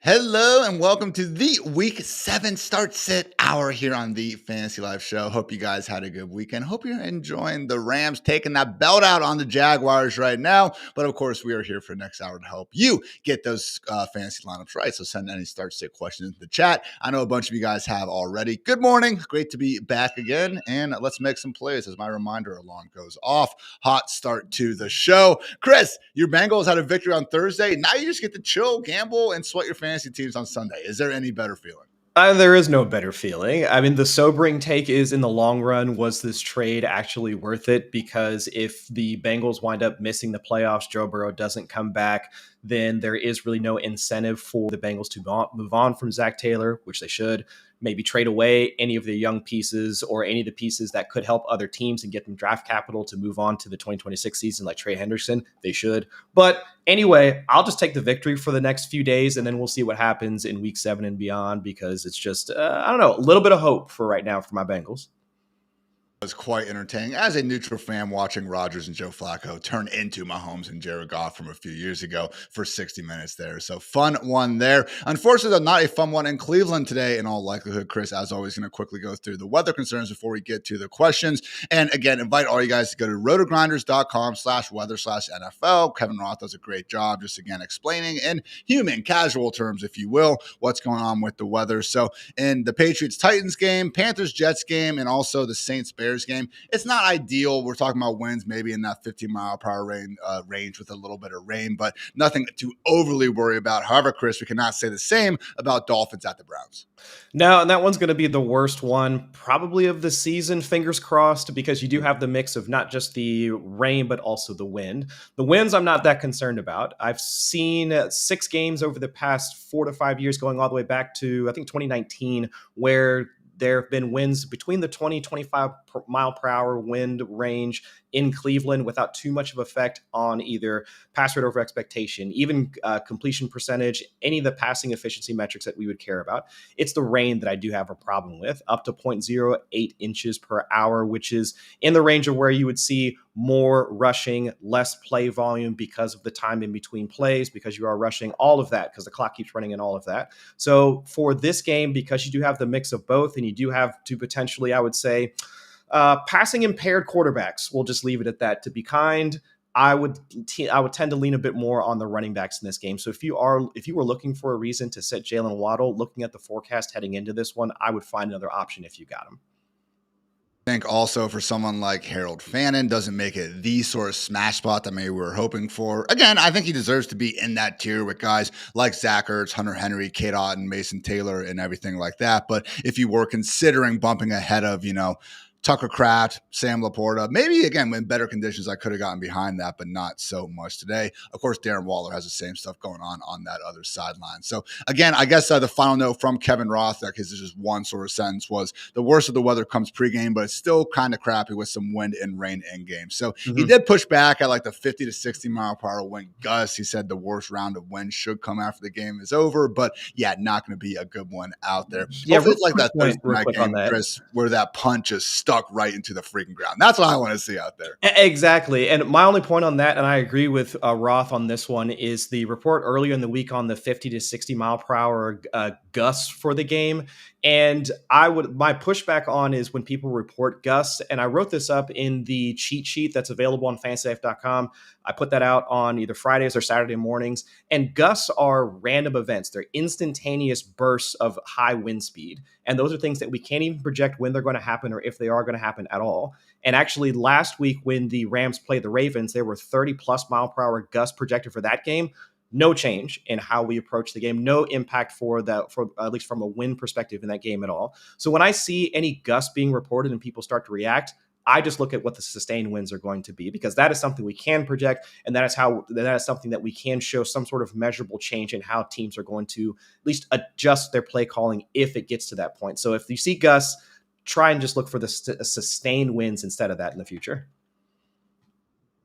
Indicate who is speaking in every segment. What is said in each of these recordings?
Speaker 1: Hello and welcome to the Week 7 Start Sit Hour here on the Fantasy Life Show. Hope you guys had a good weekend. Hope you're enjoying the Rams taking that belt out on the Jaguars right now. But of course, we are here for the next hour to help you get those fantasy lineups right. So send any Start Sit questions into the chat. I know a bunch of you guys have already. Good morning. Great to be back again. And let's make some plays as my reminder alarm goes off. Hot start to the show. Chris, your Bengals had a victory on Thursday. Now you just get to chill, gamble, and sweat your fantasy teams on Sunday. Is there any better feeling?
Speaker 2: There is no better feeling. I mean, the sobering take is in the long run, was this trade actually worth it? Because if the Bengals wind up missing the playoffs, Joe Burrow doesn't come back, then there is really no incentive for the Bengals to move on from Zach Taylor, which they should. Maybe trade away any of the young pieces or any of the pieces that could help other teams and get them draft capital to move on to the 2026 season, like Trey Henderson. They should. But anyway, I'll just take the victory for the next few days, and then we'll see what happens in week 7 and beyond, because it's just, I don't know, a little bit of hope for right now for my Bengals.
Speaker 1: Was quite entertaining as a neutral fan watching Rodgers and Joe Flacco turn into Mahomes and Jared Goff from a few years ago for 60 minutes there. So fun one there. Unfortunately, though, not a fun one in Cleveland today in all likelihood. Chris, as always, going to quickly go through the weather concerns before we get to the questions. And again, invite all you guys to go to rotogrinders.com/weather/NFL. Kevin Roth does a great job just again explaining in human casual terms, if you will, what's going on with the weather. So in the Patriots-Titans game, Panthers-Jets game, and also the Saints-Bears game, it's not ideal. We're talking about winds maybe in that 15-mile-per-hour range with a little bit of rain, but nothing to overly worry about. However, Chris, we cannot say the same about Dolphins at the Browns.
Speaker 2: No, and that one's going to be the worst one probably of the season, fingers crossed, because you do have the mix of not just the rain, but also the wind. The winds I'm not that concerned about. I've seen 6 games over the past 4 to 5 years, going all the way back to, I think, 2019, where there have been winds between the 20-25 mile per hour wind range in Cleveland without too much of effect on either pass rate over expectation, even completion percentage, any of the passing efficiency metrics that we would care about. It's the rain that I do have a problem with, up to 0.08 inches per hour, which is in the range of where you would see more rushing, less play volume because of the time in between plays, because you are rushing, all of that, because the clock keeps running and all of that. So for this game, because you do have the mix of both, and you do have to potentially, I would say, passing impaired quarterbacks, we'll just leave it at that. To be kind, I would tend to lean a bit more on the running backs in this game. So if you were looking for a reason to sit Jalen Waddle, looking at the forecast heading into this one, I would find another option if you got him.
Speaker 1: I think also for someone like Harold Fannin, doesn't make it the sort of smash spot that maybe we were hoping for. Again, I think he deserves to be in that tier with guys like Zach Ertz, Hunter Henry, Kate Otten, Mason Taylor, and everything like that. But if you were considering bumping ahead of, Tucker Kraft, Sam Laporta, maybe again in better conditions, I could have gotten behind that, but not so much today. Of course, Darren Waller has the same stuff going on that other sideline. So again, I guess the final note from Kevin Roth, because this is just one sort of sentence, was the worst of the weather comes pregame, but it's still kind of crappy with some wind and rain in game. So he did push back at like the 50 to 60 mile per hour wind gusts. He said the worst round of wind should come after the game is over, but yeah, not going to be a good one out there.
Speaker 2: Yeah,
Speaker 1: it's like that Thursday night game, Chris, where that punch is stuck right into the freaking ground. That's what I want to see out there.
Speaker 2: Exactly. And my only point on that, and I agree with Roth on this one, is the report earlier in the week on the 50 to 60 mile per hour gusts for the game. And my pushback on is when people report gusts, and I wrote this up in the cheat sheet that's available on fantasylife.com. I put that out on either Fridays or Saturday mornings. And gusts are random events. They're instantaneous bursts of high wind speed. And those are things that we can't even project when they're going to happen or if they are going to happen at all. And actually last week when the Rams played the Ravens, there were 30 plus mile per hour gusts projected for that game. No change in how we approach the game. No impact for at least from a win perspective in that game at all. So when I see any gusts being reported and people start to react, I just look at what the sustained wins are going to be, because that is something we can project, and that is something that we can show some sort of measurable change in how teams are going to at least adjust their play calling if it gets to that point. So if you see gusts, try and just look for the sustained wins instead of that in the future.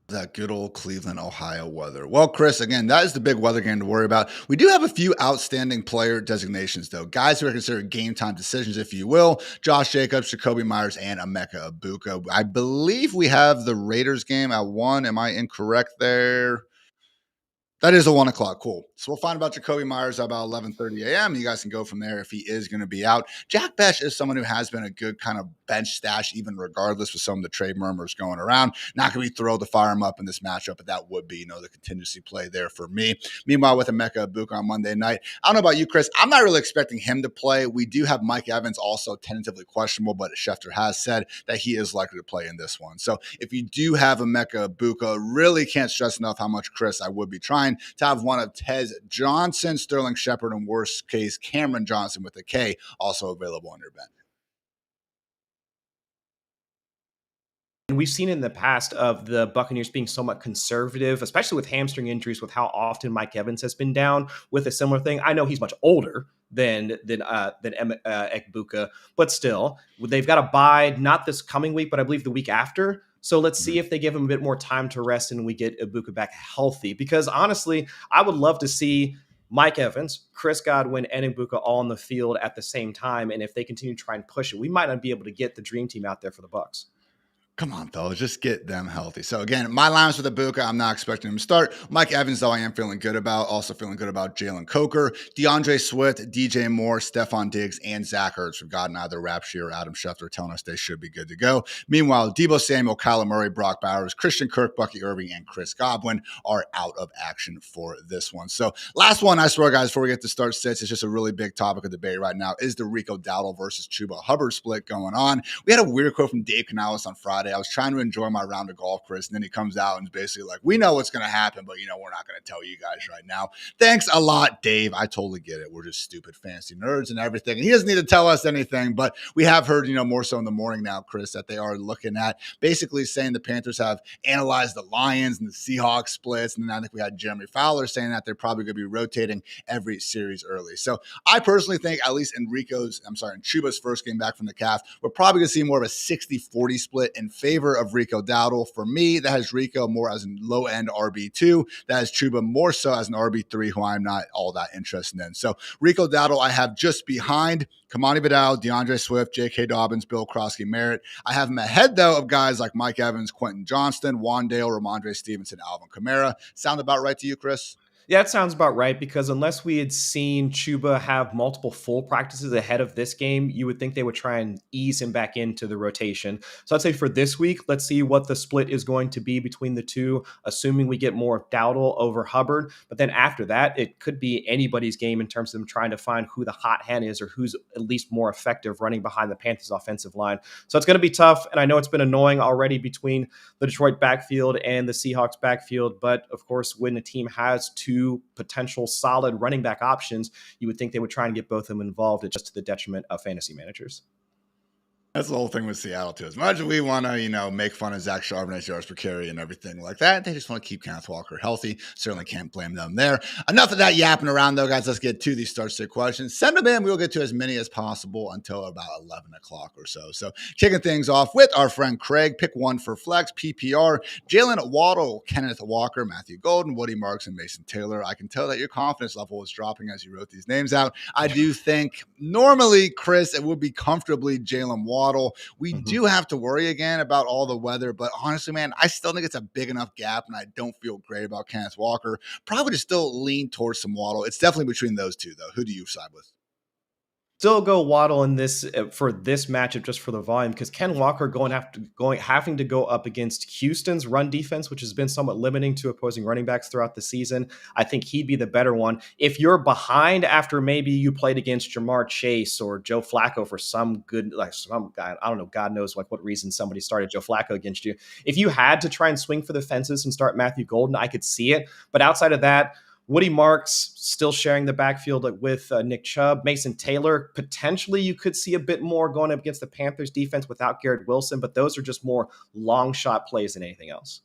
Speaker 1: That good old Cleveland, Ohio weather. Well, Chris, again, that is the big weather game to worry about. We do have a few outstanding player designations, though. Guys who are considered game time decisions, if you will. Josh Jacobs, Jacoby Myers, and Emeka Egbuka. I believe we have the Raiders game at 1. Am I incorrect there? That is a 1 o'clock. Cool. So we'll find about Jacoby Myers at about 11:30 a.m. You guys can go from there if he is going to be out. Jack Besh is someone who has been a good kind of bench stash, even regardless with some of the trade murmurs going around. Not going to be thrilled to fire him up in this matchup, but that would be, the contingency play there for me. Meanwhile, with Emeka Ibuka on Monday night, I don't know about you, Chris. I'm not really expecting him to play. We do have Mike Evans also tentatively questionable, but Schefter has said that he is likely to play in this one. So if you do have Emeka Ibuka, really can't stress enough how much, Chris, I would be trying to have one of Tez Johnson, Sterling Shepard, and worst case, Cameron Johnson with a K also available on your bench.
Speaker 2: And we've seen in the past of the Buccaneers being somewhat conservative, especially with hamstring injuries, with how often Mike Evans has been down with a similar thing. I know he's much older than Ekbuka, but still, they've got a bye not this coming week, but I believe the week after. So let's see if they give him a bit more time to rest and we get Ibuka back healthy. Because honestly, I would love to see Mike Evans, Chris Godwin, and Ibuka all on the field at the same time. And if they continue to try and push it, we might not be able to get the dream team out there for the Bucs.
Speaker 1: Come on, fellas, just get them healthy. So again, my lines with Ibuka, I'm not expecting him to start. Mike Evans, though, I am feeling good about. Also feeling good about Jalen Coker, DeAndre Swift, DJ Moore, Stephon Diggs, and Zach Ertz. We've gotten either Rapshi or Adam Schefter telling us they should be good to go. Meanwhile, Deebo Samuel, Kyler Murray, Brock Bowers, Christian Kirk, Bucky Irving, and Chris Godwin are out of action for this one. So last one, I swear, guys, before we get to start sits, it's just a really big topic of debate right now, is the Rico Dowdle versus Chuba Hubbard split going on. We had a weird quote from Dave Canales on Friday. I was trying to enjoy my round of golf, Chris, and then he comes out and is basically like, we know what's going to happen, but, we're not going to tell you guys right now. Thanks a lot, Dave. I totally get it. We're just stupid fancy nerds and everything. And he doesn't need to tell us anything, but we have heard, more so in the morning now, Chris, that they are looking at basically saying the Panthers have analyzed the Lions and the Seahawks splits. And then I think we had Jeremy Fowler saying that they're probably going to be rotating every series early. So I personally think, at least in Chuba's first game back from the calf, we're probably going to see more of a 60-40 split in favor of Rico Dowdle. For me, that has Rico more as a low-end RB2. That has Chuba more so as an RB3, who I'm not all that interested in. So Rico Dowdle I have just behind Kamani Vidal, DeAndre Swift, J.K. Dobbins, Bill Krosky Merritt. I have him ahead, though, of guys like Mike Evans, Quentin Johnston, Wandale, Ramondre Stevenson, Alvin Kamara. Sound about right to you, Chris?
Speaker 2: Yeah, it sounds about right, because unless we had seen Chuba have multiple full practices ahead of this game, you would think they would try and ease him back into the rotation. So I'd say for this week, let's see what the split is going to be between the two, assuming we get more of Dowdle over Hubbard. But then after that, it could be anybody's game in terms of them trying to find who the hot hand is or who's at least more effective running behind the Panthers offensive line. So it's going to be tough, and I know it's been annoying already between the Detroit backfield and the Seahawks backfield, but of course, when a team has two potential solid running back options, you would think they would try and get both of them involved, just to the detriment of fantasy managers.
Speaker 1: That's the whole thing with Seattle, too. As much as we want to, make fun of Zach Charbonnet's yards per carry and everything like that, they just want to keep Kenneth Walker healthy. Certainly can't blame them there. Enough of that yapping around, though, guys. Let's get to these start-sit questions. Send them in. We will get to as many as possible until about 11 o'clock or so. So kicking things off with our friend Craig. Pick one for flex, PPR, Jalen Waddle, Kenneth Walker, Matthew Golden, Woody Marks, and Mason Taylor. I can tell that your confidence level is dropping as you wrote these names out. I do think normally, Chris, it would be comfortably Jalen Waddle. We do have to worry again about all the weather, but honestly, man, I still think it's a big enough gap, and I don't feel great about Kenneth Walker. Probably to still lean towards some Waddle. It's definitely between those two, though. Who do you side with?
Speaker 2: Still go Waddle in this for this matchup, just for the volume, because Ken Walker having to go up against Houston's run defense, which has been somewhat limiting to opposing running backs throughout the season. I think he'd be the better one. If you're behind after maybe you played against Jamar Chase or Joe Flacco for some guy, I don't know, God knows what reason somebody started Joe Flacco against you. If you had to try and swing for the fences and start Matthew Golden, I could see it. But outside of that, Woody Marks still sharing the backfield with Nick Chubb. Mason Taylor, potentially you could see a bit more going up against the Panthers defense without Garrett Wilson, but those are just more long shot plays than anything else.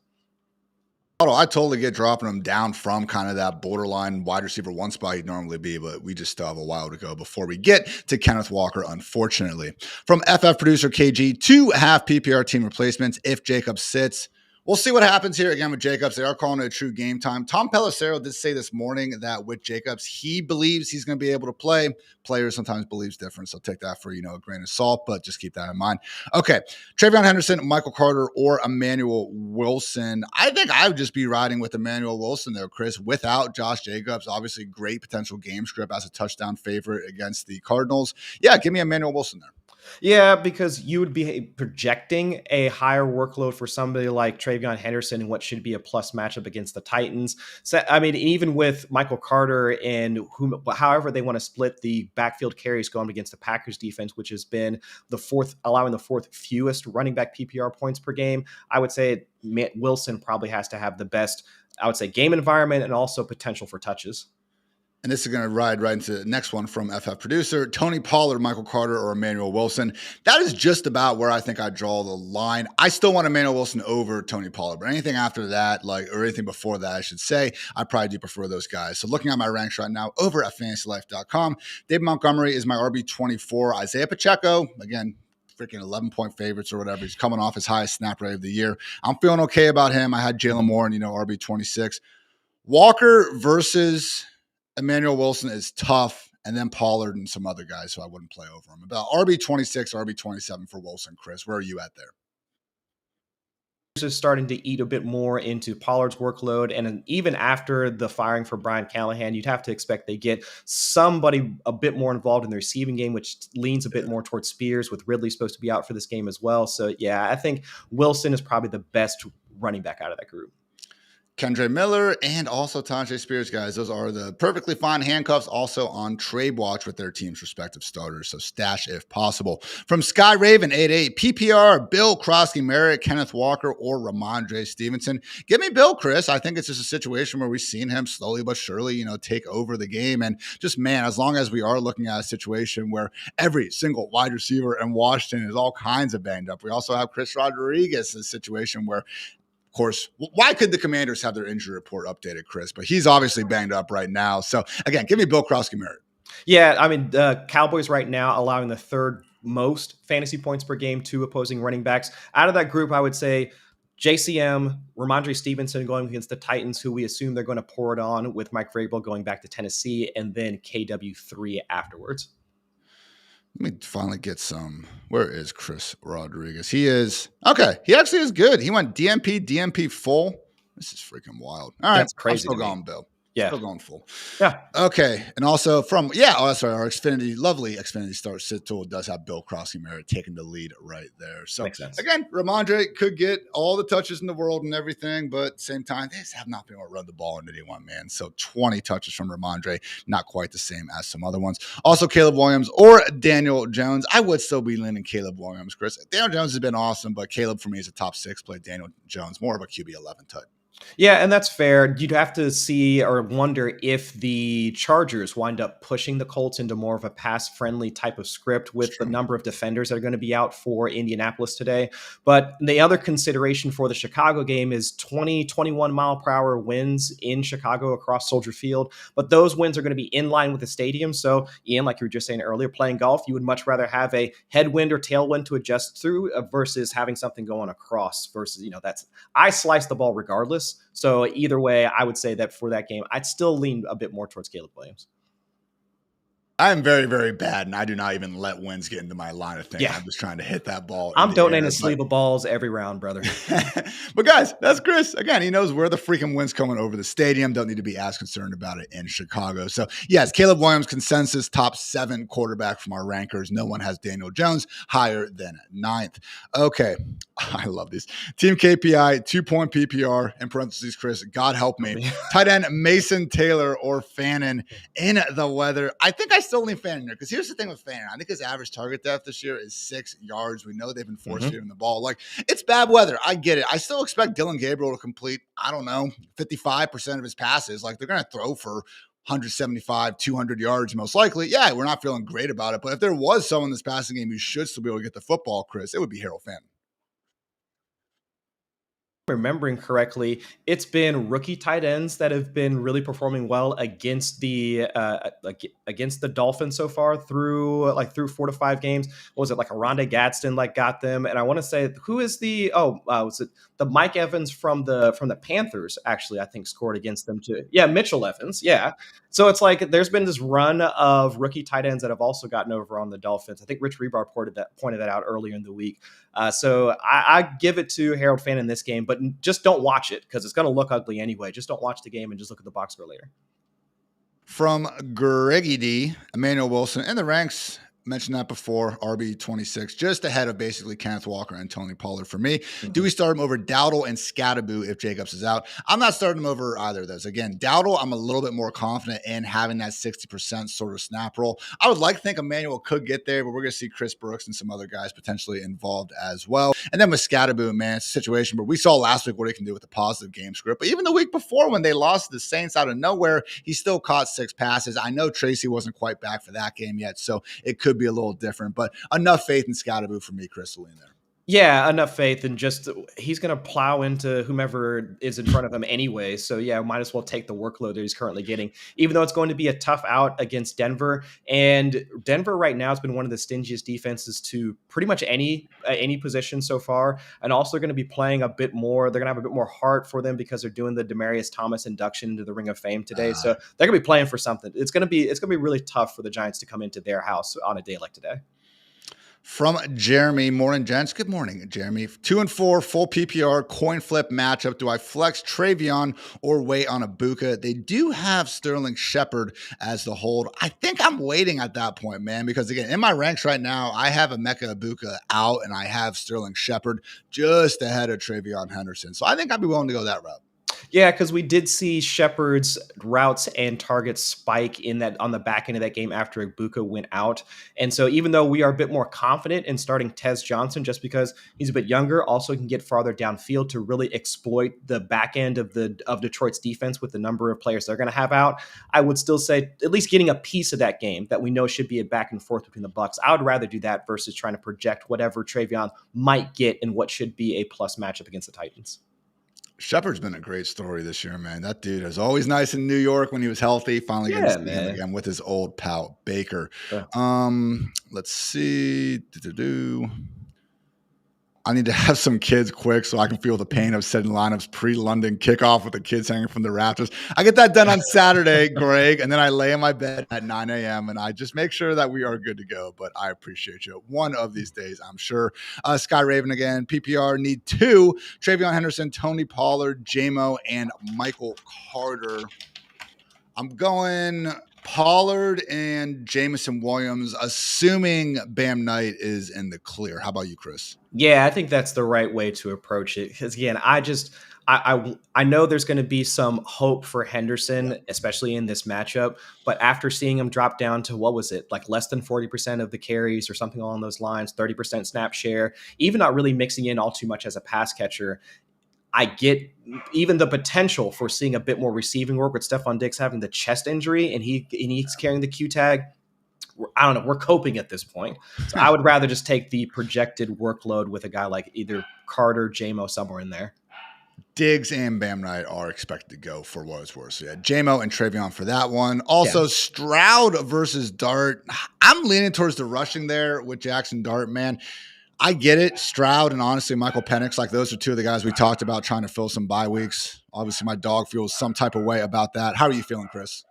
Speaker 1: I totally get dropping him down from kind of that borderline wide receiver one spot he'd normally be, but we just still have a while to go before we get to Kenneth Walker, unfortunately. From FF producer KG, 2 half PPR team replacements if Jacob sits. We'll see what happens here again with Jacobs. They are calling it a true game time. Tom Pelissero did say this morning that with Jacobs, he believes he's going to be able to play. Players sometimes believes different, so take that for a grain of salt, but just keep that in mind. Okay, Travion Henderson, Michael Carter, or Emmanuel Wilson. I think I would just be riding with Emmanuel Wilson there, Chris, without Josh Jacobs. Obviously, great potential game script as a touchdown favorite against the Cardinals. Yeah, give me Emmanuel Wilson there.
Speaker 2: Yeah, because you would be projecting a higher workload for somebody like Travion Henderson in what should be a plus matchup against the Titans. So, I mean, even with Michael Carter and however they want to split the backfield carries going against the Packers defense, which has been allowing the fourth fewest running back PPR points per game, I would say Wilson probably has to have the best, I would say, game environment and also potential for touches.
Speaker 1: And this is going to ride right into the next one from FF Producer. Tony Pollard, Michael Carter, or Emmanuel Wilson. That is just about where I think I draw the line. I still want Emmanuel Wilson over Tony Pollard, but anything after that, or anything before that, I should say, I probably do prefer those guys. So looking at my ranks right now over at fantasylife.com, David Montgomery is my RB24. Isaiah Pacheco, again, freaking 11-point favorites or whatever. He's coming off his highest snap rate of the year. I'm feeling okay about him. I had Jalen Moore and, RB26. Walker versus Emmanuel Wilson is tough, and then Pollard and some other guys who I wouldn't play over him. About RB26, RB27 for Wilson. Chris, where are you at there?
Speaker 2: Is starting to eat a bit more into Pollard's workload. And even after the firing for Brian Callahan, you'd have to expect they get somebody a bit more involved in the receiving game, which leans a bit more towards Spears, with Ridley supposed to be out for this game as well. So, yeah, I think Wilson is probably the best running back out of that group.
Speaker 1: Kendre Miller and also Tajay Spears, guys. Those are the perfectly fine handcuffs, also on trade watch with their team's respective starters. So stash if possible. From Sky Raven 88, PPR, Bill, Krosky, Merritt, Kenneth Walker, or Ramondre Stevenson. Give me Bill, Chris. I think it's just a situation where we've seen him slowly but surely, take over the game. And just, man, as long as we are looking at a situation where every single wide receiver in Washington is all kinds of banged up. We also have Chris Rodriguez, a situation where, of course, why could the Commanders have their injury report updated, Chris? But he's obviously banged up right now. So, again, give me Bill Krosky Merritt.
Speaker 2: Yeah, I mean, the Cowboys right now allowing the third most fantasy points per game to opposing running backs. Out of that group, I would say JCM, Ramondre Stevenson going against the Titans, who we assume they're going to pour it on with Mike Vrabel going back to Tennessee, and then KW3 afterwards.
Speaker 1: Let me finally get some. Where is Chris Rodriguez? He is okay. He actually is good. He went DMP full. This is freaking wild. All right,
Speaker 2: that's crazy.
Speaker 1: I'm still going Bill.
Speaker 2: Yeah,
Speaker 1: still going full.
Speaker 2: Yeah.
Speaker 1: Okay, and also from sorry, our lovely Xfinity Start Sit tool does have Bill Krosky Merritt taking the lead right there. So
Speaker 2: makes sense.
Speaker 1: Again, Ramondre could get all the touches in the world and everything, but at the same time, they just have not been able to run the ball into anyone, man. So 20 touches from Ramondre, not quite the same as some other ones. Also, Caleb Williams or Daniel Jones. I would still be leaning Caleb Williams, Chris. Daniel Jones has been awesome, but Caleb for me is a top 6 play. Daniel Jones more of a QB 11 type.
Speaker 2: Yeah, and that's fair. You'd have to see or wonder if the Chargers wind up pushing the Colts into more of a pass-friendly type of script with the number of defenders that are going to be out for Indianapolis today. But the other consideration for the Chicago game is 20, 21 mile per hour winds in Chicago across Soldier Field. But those winds are going to be in line with the stadium. So, Ian, like you were just saying earlier, playing golf, you would much rather have a headwind or tailwind to adjust through versus having something going across versus, I slice the ball regardless. So either way, I would say that for that game, I'd still lean a bit more towards Caleb Williams.
Speaker 1: I'm very, very bad, and I do not even let winds get into my line of thinking.
Speaker 2: Yeah.
Speaker 1: I'm just trying to hit that ball.
Speaker 2: I'm donating a sleeve of balls every round, brother.
Speaker 1: But guys, that's Chris. Again, he knows where the freaking wind's coming over the stadium. Don't need to be as concerned about it in Chicago. So, yes, Caleb Williams, consensus top 7 quarterback from our rankers. No one has Daniel Jones higher than 9th. Okay, I love these. Team KPI, 2-point PPR, in parentheses, Chris, God help me. Tight end Mason Taylor or Fannin in the weather. I think I still lean Fannin there because here's the thing with Fannin. I think his average target depth this year is 6 yards. We know they've been force feeding the ball. Like, it's bad weather. I get it. I still expect Dylan Gabriel to complete, 55% of his passes. Like, they're going to throw for 175, 200 yards most likely. Yeah, we're not feeling great about it. But if there was someone in this passing game who should still be able to get the football, Chris, it would be Harold Fannin.
Speaker 2: remembering correctly, it's been rookie tight ends that have been really performing well against the Dolphins so far through 4 to 5 games. What was it, like, a Rondé Gadsden got them? And I want to say, who is was it the Mike Evans from the Panthers? Actually, I think scored against them too. Yeah, Mitchell Evans. Yeah. So it's like there's been this run of rookie tight ends that have also gotten over on the Dolphins. I think Rich Rebar pointed that out earlier in the week. So I give it to Harold Fan in this game, but just don't watch it because it's going to look ugly anyway. Just don't watch the game and just look at the box score later.
Speaker 1: From Greggy D, Emmanuel Wilson in the ranks. Mentioned that before, RB26, just ahead of basically Kenneth Walker and Tony Pollard for me. Mm-hmm. Do we start him over Dowdle and Scatterboo if Jacobs is out? I'm not starting him over either of those. Again, Dowdle, I'm a little bit more confident in having that 60% sort of snap roll. I would like to think Emmanuel could get there, but we're going to see Chris Brooks and some other guys potentially involved as well. And then with Scatterboo, man, it's a situation where we saw last week what he can do with a positive game script. But even the week before when they lost to the Saints out of nowhere, he still caught 6 passes. I know Tracy wasn't quite back for that game yet, so it could be a little different, but enough faith in Scatterboo for me, Chris, in there.
Speaker 2: Yeah, enough faith, and just he's going to plow into whomever is in front of him anyway. So yeah, might as well take the workload that he's currently getting, even though it's going to be a tough out against Denver. And Denver right now has been one of the stingiest defenses to pretty much any position so far, and also going to be playing a bit more. They're going to have a bit more heart for them because they're doing the Demaryius Thomas induction into the Ring of Fame today. So they're going to be playing for something. It's going to be really tough for the Giants to come into their house on a day like today.
Speaker 1: From Jeremy, morning, gents. Good morning, Jeremy. 2-4, full PPR, coin flip matchup. Do I flex Travion or wait on Ibuka? They do have Sterling Shepard as the hold. I think I'm waiting at that point, man, because again, in my ranks right now, I have Emeka Ibuka out and I have Sterling Shepard just ahead of Travion Henderson. So I think I'd be willing to go that route.
Speaker 2: Yeah, because we did see Shepard's routes and targets spike on the back end of that game after Ibuka went out. And so even though we are a bit more confident in starting Tez Johnson just because he's a bit younger, also can get farther downfield to really exploit the back end of Detroit's defense with the number of players they're going to have out, I would still say at least getting a piece of that game that we know should be a back and forth between the Bucs. I would rather do that versus trying to project whatever Travion might get in what should be a plus matchup against the Titans.
Speaker 1: Shepard's been a great story this year, man. That dude is always nice in New York when he was healthy. Finally getting to see him again with his old pal Baker. Yeah. Let's see. I need to have some kids quick so I can feel the pain of setting lineups pre-London kickoff with the kids hanging from the rafters. I get that done on Saturday, Greg, and then I lay in my bed at 9 a.m. and I just make sure that we are good to go. But I appreciate you. One of these days, I'm sure. Sky Raven again. PPR need 2. Travion Henderson, Tony Pollard, JMO, and Michael Carter. I'm going Pollard and Jameson Williams, assuming Bam Knight is in the clear. How about you, Chris?
Speaker 2: Yeah, I think that's the right way to approach it. Because again, I know there's going to be some hope for Henderson, especially in this matchup. But after seeing him drop down to, what was it, like less than 40% of the carries or something along those lines, 30% snap share, even not really mixing in all too much as a pass catcher, I get even the potential for seeing a bit more receiving work with Stephon Diggs having the chest injury and he's carrying the Q tag. I don't know. We're coping at this point. So I would rather just take the projected workload with a guy like either Carter, JMO, somewhere in there.
Speaker 1: Diggs and Bam Knight are expected to go for what it's worth. So yeah, JMO and Travion for that one. Also, Stroud versus Dart. I'm leaning towards the rushing there with Jackson Dart, man. I get it. Stroud and honestly Michael Penix, like those are 2 of the guys we talked about trying to fill some bye weeks. Obviously, my dog feels some type of way about that. How are you feeling, Chris?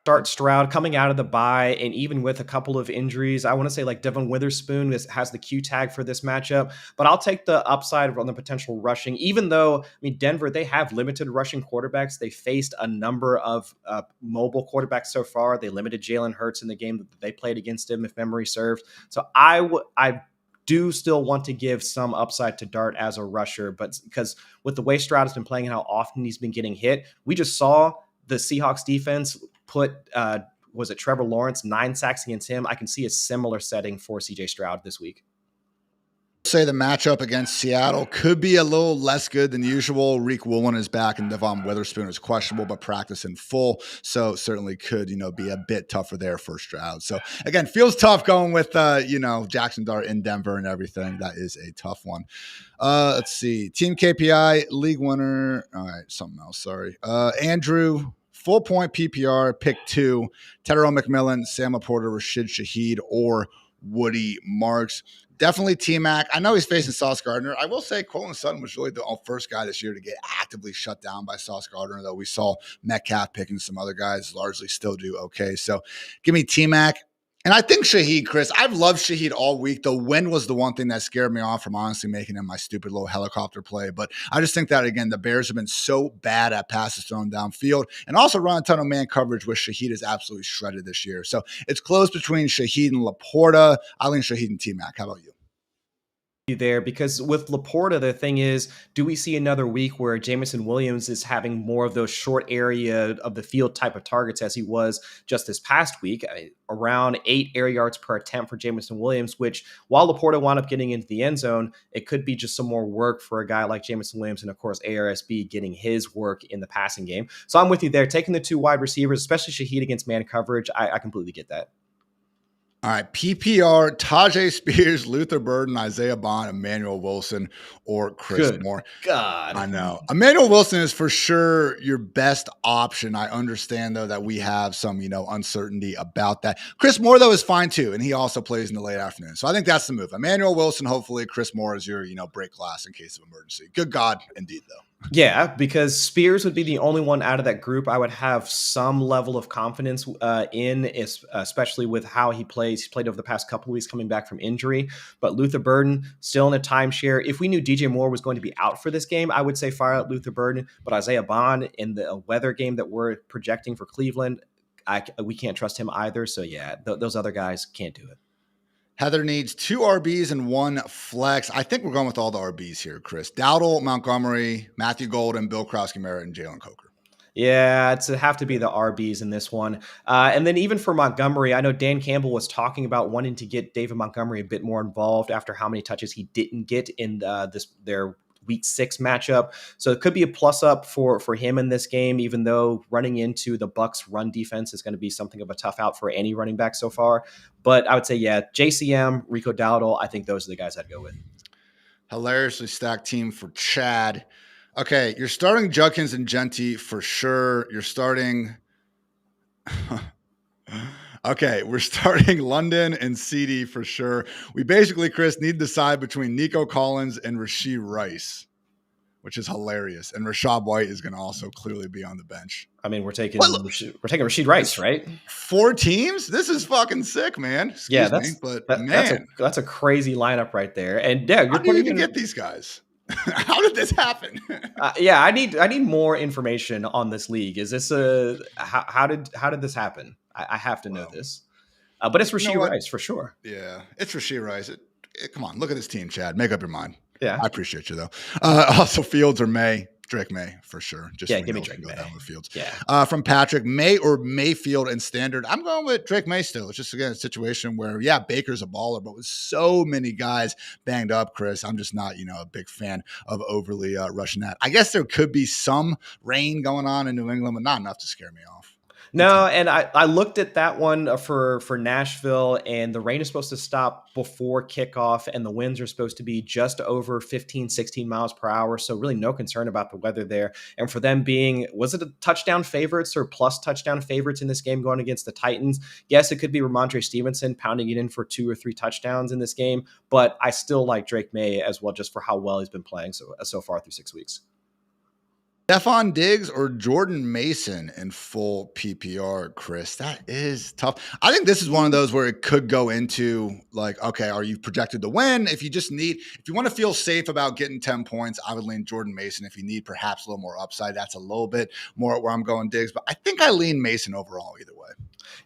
Speaker 2: Start Stroud coming out of the bye, and even with a couple of injuries, I want to say like Devon Witherspoon has the Q tag for this matchup, but I'll take the upside on the potential rushing, even though, I mean, Denver, they have limited rushing quarterbacks. They faced a number of mobile quarterbacks so far. They limited Jalen Hurts in the game that they played against him, if memory serves. So I do still want to give some upside to Dart as a rusher, but because with the way Stroud has been playing and how often he's been getting hit, we just saw the Seahawks defense put, was it Trevor Lawrence, 9 sacks against him. I can see a similar setting for CJ Stroud this week.
Speaker 1: say the matchup against Seattle could be a little less good than usual. Reek Woolen is back and Devon Witherspoon is questionable, but practice in full. So certainly could, be a bit tougher there for Stroud. So again, feels tough going with, Jackson Dart in Denver and everything. That is a tough one. Let's see. Team KPI, league winner. All right, something else. Sorry. Andrew, full point PPR, pick 2. Tedero McMillan, Sam Laporta, Rashid Shaheed, or Woody Marks. Definitely T-Mac. I know he's facing Sauce Gardner. I will say Courtland Sutton was really the first guy this year to get actively shut down by Sauce Gardner, though we saw Metcalf picking some other guys largely still do okay. So give me T-Mac. And I think Shaheed, Chris, I've loved Shaheed all week. The wind was the one thing that scared me off from honestly making him my stupid little helicopter play. But I just think that, again, the Bears have been so bad at passes thrown downfield and also run a ton of man coverage, which Shaheed is absolutely shredded this year. So it's close between Shaheed and Laporta. I lean Shaheed and T-Mac. How about you?
Speaker 2: There, because with Laporta, the thing is, do we see another week where Jameson Williams is having more of those short area of the field type of targets as he was just this past week? Around 8 air yards per attempt for Jameson Williams, which while Laporta wound up getting into the end zone, it could be just some more work for a guy like Jameson Williams and, of course, ARSB getting his work in the passing game. So I'm with you there. Taking the 2 wide receivers, especially Shaheed against man coverage, I completely get that.
Speaker 1: All right, PPR, Tajay Spears, Luther Burden, Isaiah Bond, Emmanuel Wilson, or Chris Moore.
Speaker 2: God.
Speaker 1: I know. Emmanuel Wilson is for sure your best option. I understand, though, that we have some, uncertainty about that. Chris Moore, though, is fine, too, and he also plays in the late afternoon. So I think that's the move. Emmanuel Wilson, hopefully. Chris Moore is your, break glass in case of emergency. Good God, indeed, though.
Speaker 2: Yeah, because Spears would be the only one out of that group I would have some level of confidence in, especially with how he plays. He's played over the past couple of weeks coming back from injury. But Luther Burden, still in a timeshare. If we knew DJ Moore was going to be out for this game, I would say fire out Luther Burden. But Isaiah Bond in the weather game that we're projecting for Cleveland, we can't trust him either. So yeah, those other guys can't do it.
Speaker 1: Heather needs 2 RBs and 1 flex. I think we're going with all the RBs here, Chris. Dowdle, Montgomery, Matthew Golden, Bill Krosky-Merritt, and Jalen Coker.
Speaker 2: Yeah, it's have to be the RBs in this one. And then even for Montgomery, I know Dan Campbell was talking about wanting to get David Montgomery a bit more involved after how many touches he didn't get in their Week 6 matchup. So it could be a plus up for him in this game, even though running into the Bucs run defense is going to be something of a tough out for any running back so far. But I would say, yeah, JCM, Rico Dowdle, I think those are the guys I'd go with. Hilariously
Speaker 1: stacked team for Chad. Okay, you're starting Judkins and Genty for sure. You're starting... Okay, we're starting London and CD for sure. We basically, Chris, need to decide between Nico Collins and Rashee Rice, which is hilarious. And Rachaad White is going to also clearly be on the bench.
Speaker 2: I mean, we're taking Rashee Rice, right?
Speaker 1: 4 teams? This is fucking sick, man. Excuse me, but
Speaker 2: that's a crazy lineup right there. And yeah,
Speaker 1: you're putting to get these guys. How did this happen?
Speaker 2: Yeah, I need more information on this league. Is this how did this happen? I have to know this. But it's Rashee Rice for sure.
Speaker 1: Yeah, it's Rashee Rice. Come on, look at this team, Chad. Make up your mind.
Speaker 2: Yeah,
Speaker 1: I appreciate you though. Also, Fields or May. Drake May for sure.
Speaker 2: Just give me Drake May.
Speaker 1: Down with Fields.
Speaker 2: Yeah.
Speaker 1: From Patrick, May or Mayfield and standard. I'm going with Drake May still. It's just again a situation where Baker's a baller, but with so many guys banged up, Chris, I'm just not a big fan of overly rushing that. I guess there could be some rain going on in New England, but not enough to scare me off.
Speaker 2: No, and I looked at that one for Nashville, and the rain is supposed to stop before kickoff, and the winds are supposed to be just over 15, 16 miles per hour. So really no concern about the weather there. And for them being, was it a touchdown favorites or plus touchdown favorites in this game going against the Titans? Yes, it could be Ramondre Stevenson pounding it in for 2 or 3 touchdowns in this game, but I still like Drake May as well, just for how well he's been playing so far through 6 weeks.
Speaker 1: Stephon Diggs or Jordan Mason in full PPR, Chris? That is tough. I think this is one of those where it could go into like, okay, are you projected to win? If you want to feel safe about getting 10 points, I would lean Jordan Mason. If you need perhaps a little more upside, that's a little bit more where I'm going Diggs. But I think I lean Mason overall either way.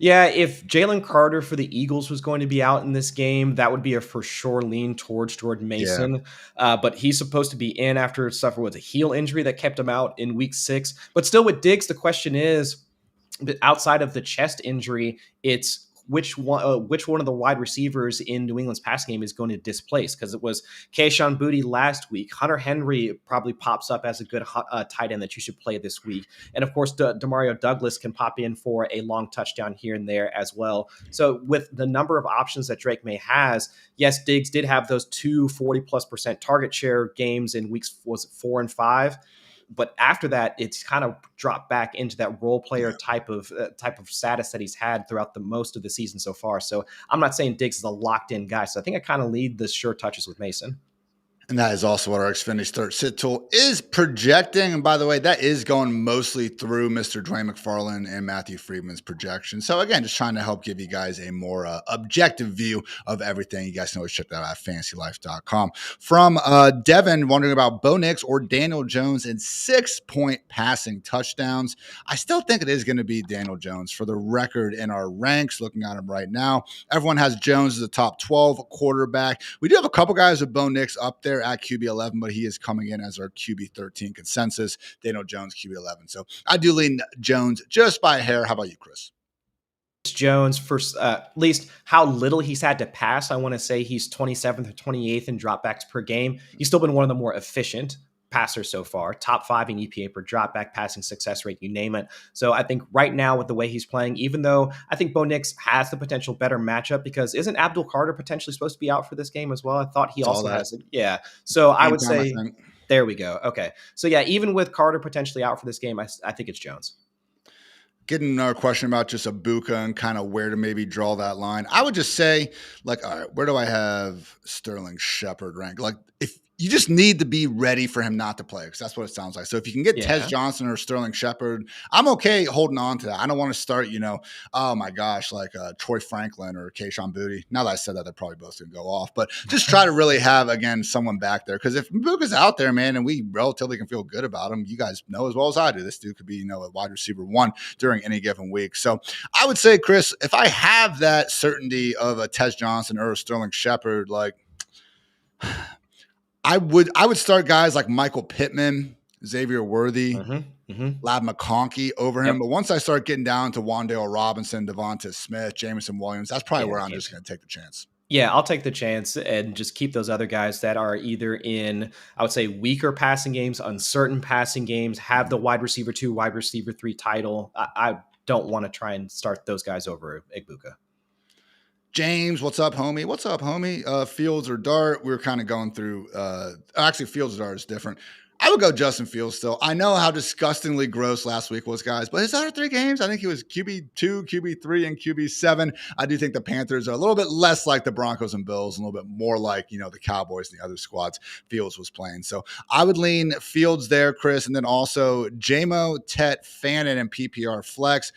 Speaker 2: Yeah, if Jalen Carter for the Eagles was going to be out in this game, that would be a for sure lean towards Jordan Mason. Yeah. But he's supposed to be in after suffer with a heel injury that kept him out in week 6. But still with Diggs, the question is, outside of the chest injury, it's which one of the wide receivers in New England's passing game is going to displace, because it was Kayshon Boutte last week. Hunter Henry probably pops up as a good tight end that you should play this week. And of course, Demario Douglas can pop in for a long touchdown here and there as well. So with the number of options that Drake May has, yes, Diggs did have those two 40+% target share games in weeks, was it 4 and 5? But after that, it's kind of dropped back into that role player type of status that he's had throughout the most of the season so far. So I'm not saying Diggs is a locked in guy. So I think I kind of lead the sure touches with Mason.
Speaker 1: And that is also what our Xfinity Start Sit tool is projecting. And by the way, that is going mostly through Mr. Dwayne McFarland and Matthew Friedman's projection. So again, just trying to help give you guys a more objective view of everything. You guys can always check that out at fantasylife.com. From Devin, wondering about Bo Nix or Daniel Jones in 6-point passing touchdowns. I still think it is going to be Daniel Jones. For the record, in our ranks, looking at him right now, everyone has Jones as a top 12 quarterback. We do have a couple guys with Bo Nix up there at QB 11, but he is coming in as our QB 13 consensus. Daniel Jones, QB 11. So I do lean Jones just by a hair. How about you, Chris?
Speaker 2: Jones, for at least how little he's had to pass, I want to say he's 27th or 28th in dropbacks per game. He's still been one of the more efficient passers so far, top 5 in EPA per dropback, passing success rate, you name it. So I think right now with the way he's playing, even though I think Bo Nix has the potential better matchup, because isn't Abdul Carter potentially supposed to be out for this game as well? I thought he also has it. Yeah. So I would say, there we go. Okay. So yeah, even with Carter potentially out for this game, I think it's Jones.
Speaker 1: Getting another question about just Ibuka and kind of where to maybe draw that line. I would just say, like, all right, where do I have Sterling Shepard ranked? Like, if you just need to be ready for him not to play, because that's what it sounds like. So if you can get Tez Johnson or Sterling Shepard, I'm okay holding on to that. I don't want to start, oh my gosh, like Troy Franklin or Kayshon Boutte. Now that I said that, they're probably both going to go off. But just try to really have, again, someone back there. Because if Ibuka's out there, man, and we relatively can feel good about him, you guys know as well as I do, this dude could be, a wide receiver 1 during any given week. So I would say, Chris, if I have that certainty of a Tez Johnson or a Sterling Shepard, like – I would start guys like Michael Pittman, Xavier Worthy, Lab McConkey over him. But once I start getting down to Wan'Dale Robinson, Devonta Smith, Jameson Williams, that's probably where I'm just going to take the chance.
Speaker 2: Yeah, I'll take the chance and just keep those other guys that are either in, I would say, weaker passing games, uncertain passing games, have the wide receiver 2, wide receiver 3 title. I don't want to try and start those guys over Ibuka.
Speaker 1: James, what's up, homie? What's up, homie? Fields or Dart? We were kind of going through actually Fields or Dart is different. I would go Justin Fields still. I know how disgustingly gross last week was, guys, but his other 3 games, I think he was QB2, QB3, and QB7. I do think the Panthers are a little bit less like the Broncos and Bills, and a little bit more like, the Cowboys and the other squads Fields was playing. So I would lean Fields there, Chris, and then also JMO, Tet, Fannin, and PPR Flex.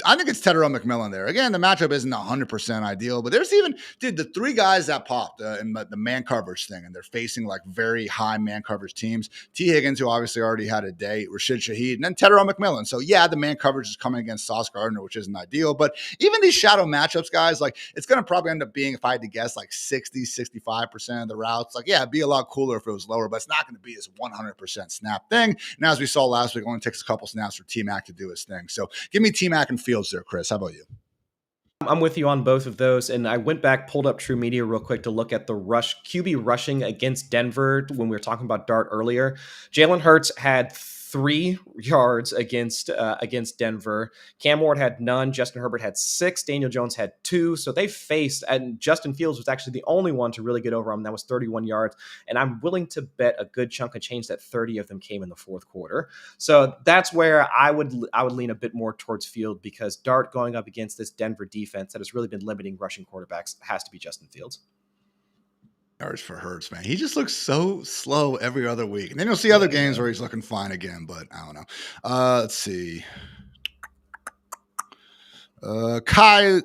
Speaker 1: I think it's Tedero McMillan there. Again, the matchup isn't 100% ideal, but there's even, the 3 guys that popped in the man coverage thing, and they're facing like very high man coverage teams. T. Higgins, who obviously already had a day, Rashid Shaheed, and then Tedero McMillan. So yeah, the man coverage is coming against Sauce Gardner, which isn't ideal, but even these shadow matchups, guys, like it's going to probably end up being, if I had to guess, like 60-65% of the routes. Like, yeah, it'd be a lot cooler if it was lower, but it's not going to be this 100% snap thing. And as we saw last week, it only takes a couple snaps for T-Mac to do his thing. So give me T-Mac and Fields there, Chris. How about you?
Speaker 2: I'm with you on both of those. And I went back, pulled up True Media real quick to look at the QB rushing against Denver when we were talking about Dart earlier. Jalen Hurts had 3 yards against Denver. Cam Ward had none. Justin Herbert had 6. Daniel Jones had 2. So they faced, and Justin Fields was actually the only one to really get over him. That was 31 yards. And I'm willing to bet a good chunk of change that 30 of them came in the fourth quarter. So that's where I would lean a bit more towards Field, because Dart going up against this Denver defense that has really been limiting rushing quarterbacks has to be Justin Fields.
Speaker 1: For Hurts, man. He just looks so slow every other week. And then you'll see other games where he's looking fine again, but I don't know. Let's see. Kyle,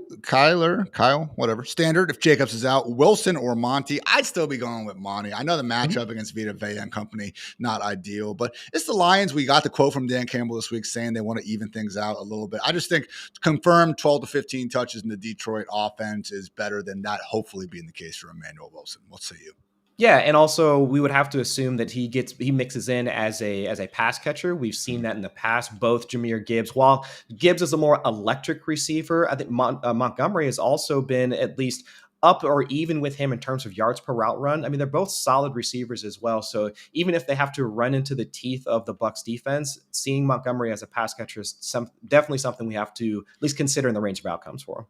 Speaker 1: whatever. Standard. If Jacobs is out, Wilson or Monty, I'd still be going with Monty. I know the matchup against Vita Vea and company, not ideal, but it's the Lions. We got the quote from Dan Campbell this week saying they want to even things out a little bit. I just think confirmed 12 to 15 touches in the Detroit offense is better than that hopefully being the case for Emmanuel Wilson. What say you?
Speaker 2: Yeah, and also we would have to assume that he mixes in as a pass catcher. We've seen that in the past. Both Jahmyr Gibbs, while Gibbs is a more electric receiver, I think Montgomery has also been at least up or even with him in terms of yards per route run. I mean, they're both solid receivers as well. So even if they have to run into the teeth of the Bucs defense, seeing Montgomery as a pass catcher is definitely something we have to at least consider in the range of outcomes for him.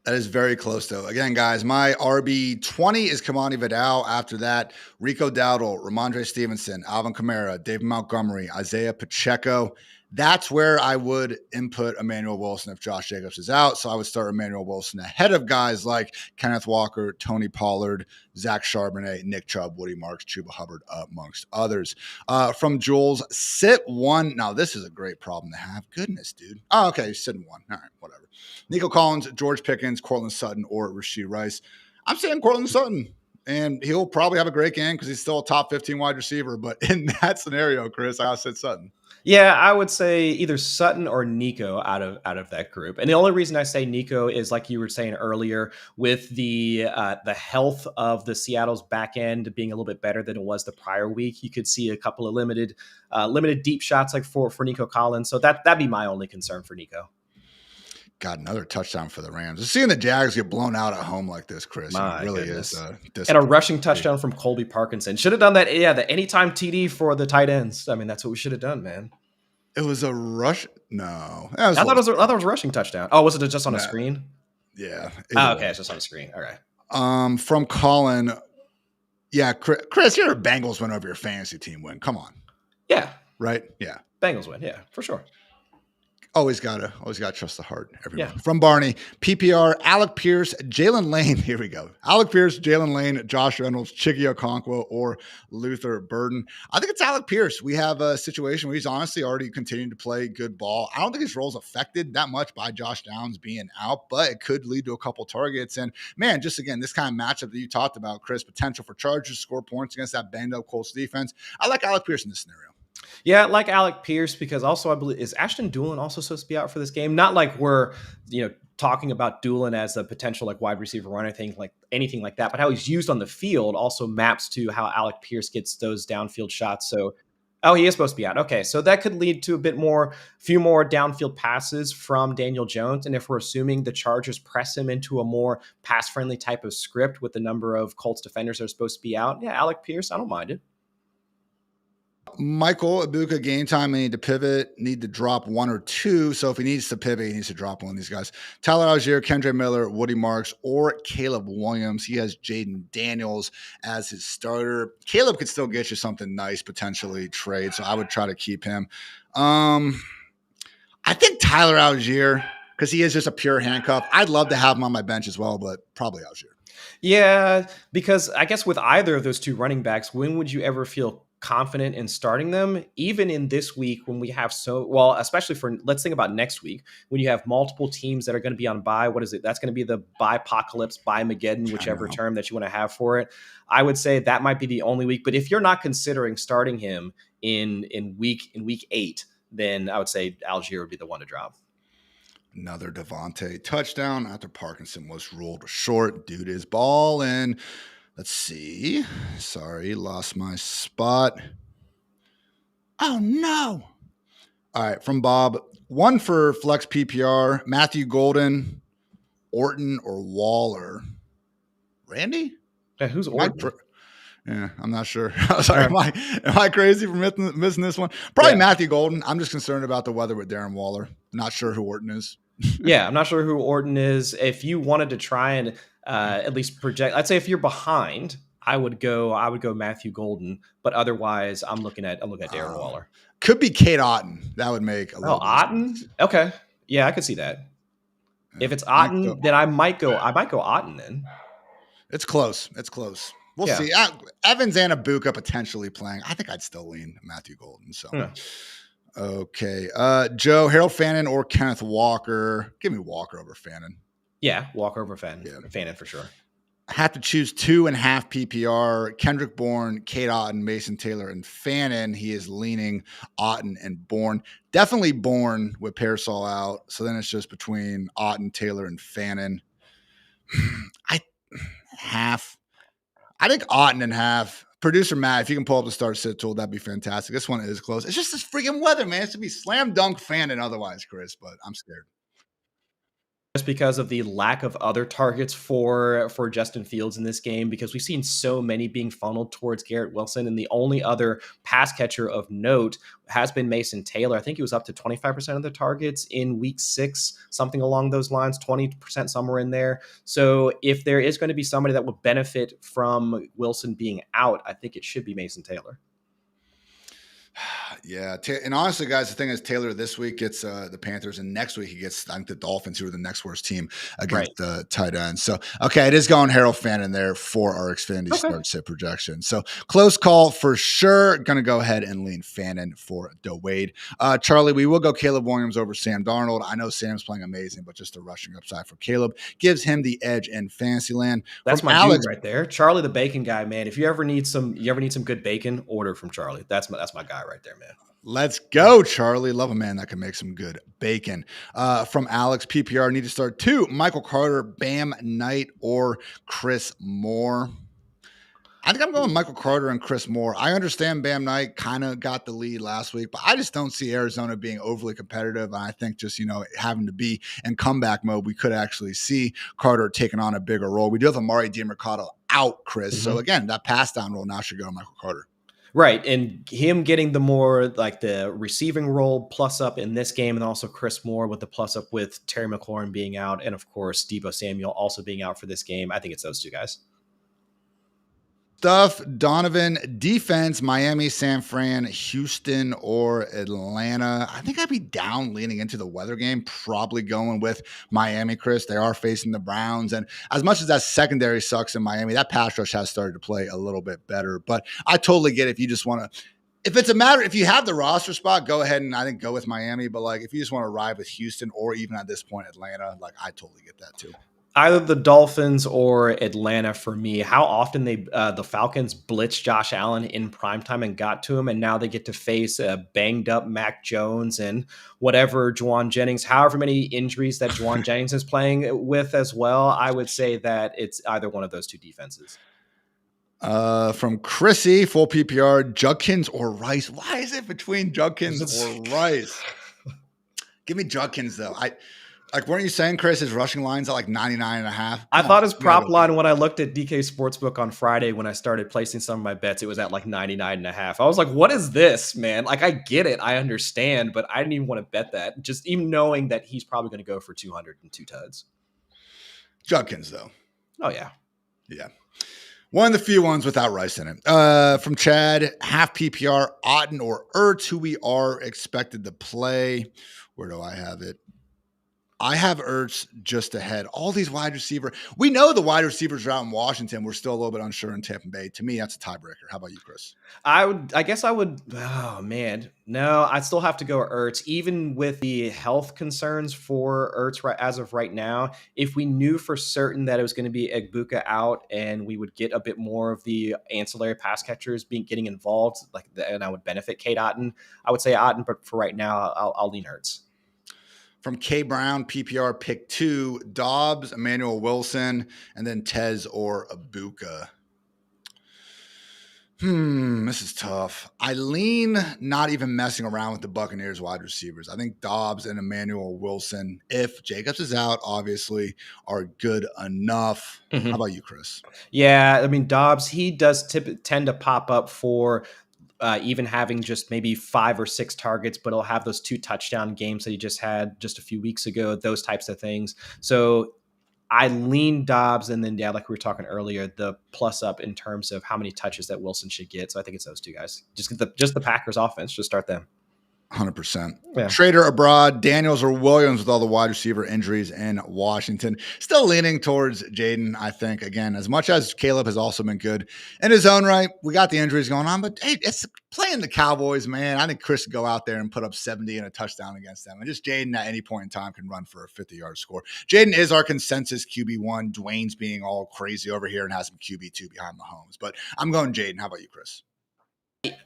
Speaker 1: That is very close, though. Again, guys, my RB20 is Kamani Vidal. After that, Rico Dowdle, Ramondre Stevenson, Alvin Kamara, David Montgomery, Isaiah Pacheco. That's where I would input Emmanuel Wilson if Josh Jacobs is out. So I would start Emmanuel Wilson ahead of guys like Kenneth Walker, Tony Pollard, Zach Charbonnet, Nick Chubb, Woody Marks, Chuba Hubbard, amongst others. From Jules, sit one. Now, this is a great problem to have. Goodness, dude. Oh, okay, sitting one. All right, whatever. Nico Collins, George Pickens, Cortland Sutton, or Rashee Rice. I'm saying Cortland Sutton, and he'll probably have a great game because he's still a top 15 wide receiver. But in that scenario, Chris, I said Sutton.
Speaker 2: Yeah, I would say either Sutton or Nico out of that group. And the only reason I say Nico is like you were saying earlier, with the health of the Seattle's back end being a little bit better than it was the prior week. You could see a couple of limited deep shots like for Nico Collins. So that'd be my only concern for Nico.
Speaker 1: Got another touchdown for the Rams. Just seeing the Jags get blown out at home like this, Chris, really is.
Speaker 2: And a rushing touchdown from Colby Parkinson. Should have done that. Yeah, the anytime TD for the tight ends. I mean, that's what we should have done, man.
Speaker 1: It was a rush. No,
Speaker 2: I thought it was a rushing touchdown. Oh, was it just on a screen?
Speaker 1: Yeah.
Speaker 2: Okay, it's just on a screen. All
Speaker 1: right. From Colin. Yeah, Chris, you're a Bengals win over your fantasy team win. Come on.
Speaker 2: Yeah.
Speaker 1: Right. Yeah.
Speaker 2: Bengals win. Yeah, for sure.
Speaker 1: Always gotta trust the heart, everyone. Yeah. From Barney, PPR, Alec Pierce, Jalen Lane. Here we go. Alec Pierce, Jalen Lane, Josh Reynolds, Chiggy Okonkwo, or Luther Burden. I think it's Alec Pierce. We have a situation where he's honestly already continuing to play good ball. I don't think his role's affected that much by Josh Downs being out, but it could lead to a couple targets. And man, just again, this kind of matchup that you talked about, Chris, potential for Chargers to score points against that banged up Colts defense. I like Alec Pierce in this scenario.
Speaker 2: Yeah, like Alec Pierce, because also I believe, is Ashton Dulin also supposed to be out for this game? Not like we're, talking about Dulin as a potential like wide receiver or anything like that, but how he's used on the field also maps to how Alec Pierce gets those downfield shots. So, he is supposed to be out. Okay, so that could lead to few more downfield passes from Daniel Jones. And if we're assuming the Chargers press him into a more pass-friendly type of script with the number of Colts defenders that are supposed to be out, yeah, Alec Pierce, I don't mind it.
Speaker 1: Michael Ibuka, game time, need to pivot, need to drop one or two. So if he needs to pivot, he needs to drop one of these guys. Tyler Algier, Kendre Miller, Woody Marks, or Caleb Williams. He has Jaden Daniels as his starter. Caleb could still get you something nice, potentially trade. So I would try to keep him. I think Tyler Algier, because he is just a pure handcuff. I'd love to have him on my bench as well, but probably Algier.
Speaker 2: Yeah, because I guess with either of those two running backs, when would you ever feel confident in starting them, even in this week when we have especially for, let's think about next week when you have multiple teams that are going to be on bye. What is it? That's going to be the bye-pocalypse, bye-mageddon, whichever term that you want to have for it. I would say that might be the only week. But if you're not considering starting him in week 8, then I would say Algier would be the one to drop.
Speaker 1: Another Devontae touchdown after Parkinson was ruled short. Dude is balling. Let's see. Sorry, lost my spot. Oh, no. All right, from Bob. One for Flex PPR, Matthew Golden, Orton, or Waller. Randy?
Speaker 2: Yeah, who's Orton?
Speaker 1: I'm not sure. Sorry, am I crazy for missing this one? Probably Matthew Golden. I'm just concerned about the weather with Darren Waller. Not sure who Orton is.
Speaker 2: Yeah, I'm not sure who Orton is. If you wanted to try and at least project, I'd say if you're behind, I would go Matthew Golden, but otherwise I'm looking at Darren Waller.
Speaker 1: Could be Kate Otten. That would make a little
Speaker 2: Otten? Okay. Yeah, I could see that. If it's Otten, then I might go Otten then.
Speaker 1: It's close. We'll see. Evans and Ibuka potentially playing. I think I'd still lean Matthew Golden. So, Okay. Joe, Harold Fannin or Kenneth Walker? Give me Walker over Fannin.
Speaker 2: Yeah, Walker over Fannin. Yeah. Fannin for sure.
Speaker 1: I have to choose 2.5 PPR. Kendrick Bourne, Kate Otten, Mason Taylor, and Fannin. He is leaning Otten and Bourne. Definitely Bourne with Pearsall out. So then it's just between Otten, Taylor, and Fannin. I think Otten and half. Producer Matt, if you can pull up the start sit tool, that'd be fantastic. This one is close. It's just this freaking weather, man. It's to be slam dunk fan and otherwise, Chris, but I'm scared.
Speaker 2: Just because of the lack of other targets for Justin Fields in this game, because we've seen so many being funneled towards Garrett Wilson, and the only other pass catcher of note has been Mason Taylor. I think he was up to 25% of the targets in week 6, something along those lines, 20% somewhere in there. So if there is going to be somebody that will benefit from Wilson being out, I think it should be Mason Taylor.
Speaker 1: Yeah, and honestly, guys, the thing is, Taylor this week gets the Panthers, and next week he gets, I think, the Dolphins, who are the next worst team against the tight end. So, okay, it is going Harold Fannin there for our Xfinity start sit projection. So, close call for sure. Going to go ahead and lean Fannin for Wade. Charlie, we will go Caleb Williams over Sam Darnold. I know Sam's playing amazing, but just the rushing upside for Caleb gives him the edge in Fantasyland.
Speaker 2: That's my Alex dude right there, Charlie, the bacon guy, man. If you ever need some good bacon, order from Charlie. That's my guy right there, man.
Speaker 1: Let's go, Charlie. Love a man that can make some good bacon. From Alex, PPR, need to start 2. Michael Carter, Bam Knight, or Chris Moore. I think I'm going Michael Carter and Chris Moore. I understand Bam Knight kind of got the lead last week, but I just don't see Arizona being overly competitive. And I think just, having to be in comeback mode, we could actually see Carter taking on a bigger role. We do have Amari DiMercato out, Chris. So again, that pass down role now should go to Michael Carter.
Speaker 2: Right, and him getting the more like the receiving role plus up in this game, and also Chris Moore with the plus up with Terry McLaurin being out, and of course Deebo Samuel also being out for this game. I think it's those two guys.
Speaker 1: Stuff, Donovan, defense, Miami, San Fran, Houston, or Atlanta. I think I'd be down leaning into the weather game, probably going with Miami, Chris. They are facing the Browns. And as much as that secondary sucks in Miami, that pass rush has started to play a little bit better. But I totally get it if you just want to, if you have the roster spot, go ahead and I think go with Miami. But like if you just want to ride with Houston or even at this point, Atlanta, like I totally get that too.
Speaker 2: Either the Dolphins or Atlanta for me. How often the Falcons blitzed Josh Allen in primetime and got to him, and now they get to face a banged up Mac Jones and whatever Juwan Jennings, however many injuries that Juwan Jennings is playing with as well. I would say that it's either one of those two defenses.
Speaker 1: From Chrissy, full PPR, Judkins or Rice. Why is it between Judkins or Rice? Give me Judkins though. Weren't you saying, Chris, his rushing line's at like 99.5?
Speaker 2: I thought his prop line when I looked at DK Sportsbook on Friday when I started placing some of my bets, it was at like 99.5. I was like, what is this, man? Like, I get it. I understand, but I didn't even want to bet that. Just even knowing that he's probably going to go for 202 tuds.
Speaker 1: Judkins, though.
Speaker 2: Oh, yeah.
Speaker 1: Yeah. One of the few ones without Rice in it. From Chad, half PPR, Otten or Ertz, who we are expected to play. Where do I have it? I have Ertz just ahead. All these wide receiver. We know the wide receivers are out in Washington. We're still a little bit unsure in Tampa Bay. To me, that's a tiebreaker. How about you, Chris?
Speaker 2: I guess I would. Oh man, no. I still have to go Ertz, even with the health concerns for Ertz as of right now. If we knew for certain that it was going to be Egbuka out, and we would get a bit more of the ancillary pass catchers getting involved, and I would benefit Cade Otton, I would say Otton. But for right now, I'll lean Ertz.
Speaker 1: From K Brown, PPR pick 2, Dobbs, Emmanuel Wilson, and then Tez or Abuka. This is tough. I lean not even messing around with the Buccaneers wide receivers. I think Dobbs and Emmanuel Wilson, if Jacobs is out, obviously, are good enough. How about you, Chris?
Speaker 2: Yeah, I mean, Dobbs, he does tend to pop up for even having just maybe 5 or 6 targets, but he'll have those 2 touchdown games that he just had just a few weeks ago, those types of things. So I lean Dobbs, and then, like we were talking earlier, the plus up in terms of how many touches that Wilson should get. So I think it's those two guys. Just the Packers offense, just start them.
Speaker 1: 100%. Yeah. Schrader abroad, Daniels or Williams with all the wide receiver injuries in Washington. Still leaning towards Jaden, I think. Again, as much as Caleb has also been good in his own right, we got the injuries going on, but hey, it's playing the Cowboys, man. I think Chris could go out there and put up 70 and a touchdown against them. And just Jaden at any point in time can run for a 50-yard score. Jaden is our consensus QB1. Dwayne's being all crazy over here and has some QB2 behind Mahomes. But I'm going Jaden. How about you, Chris?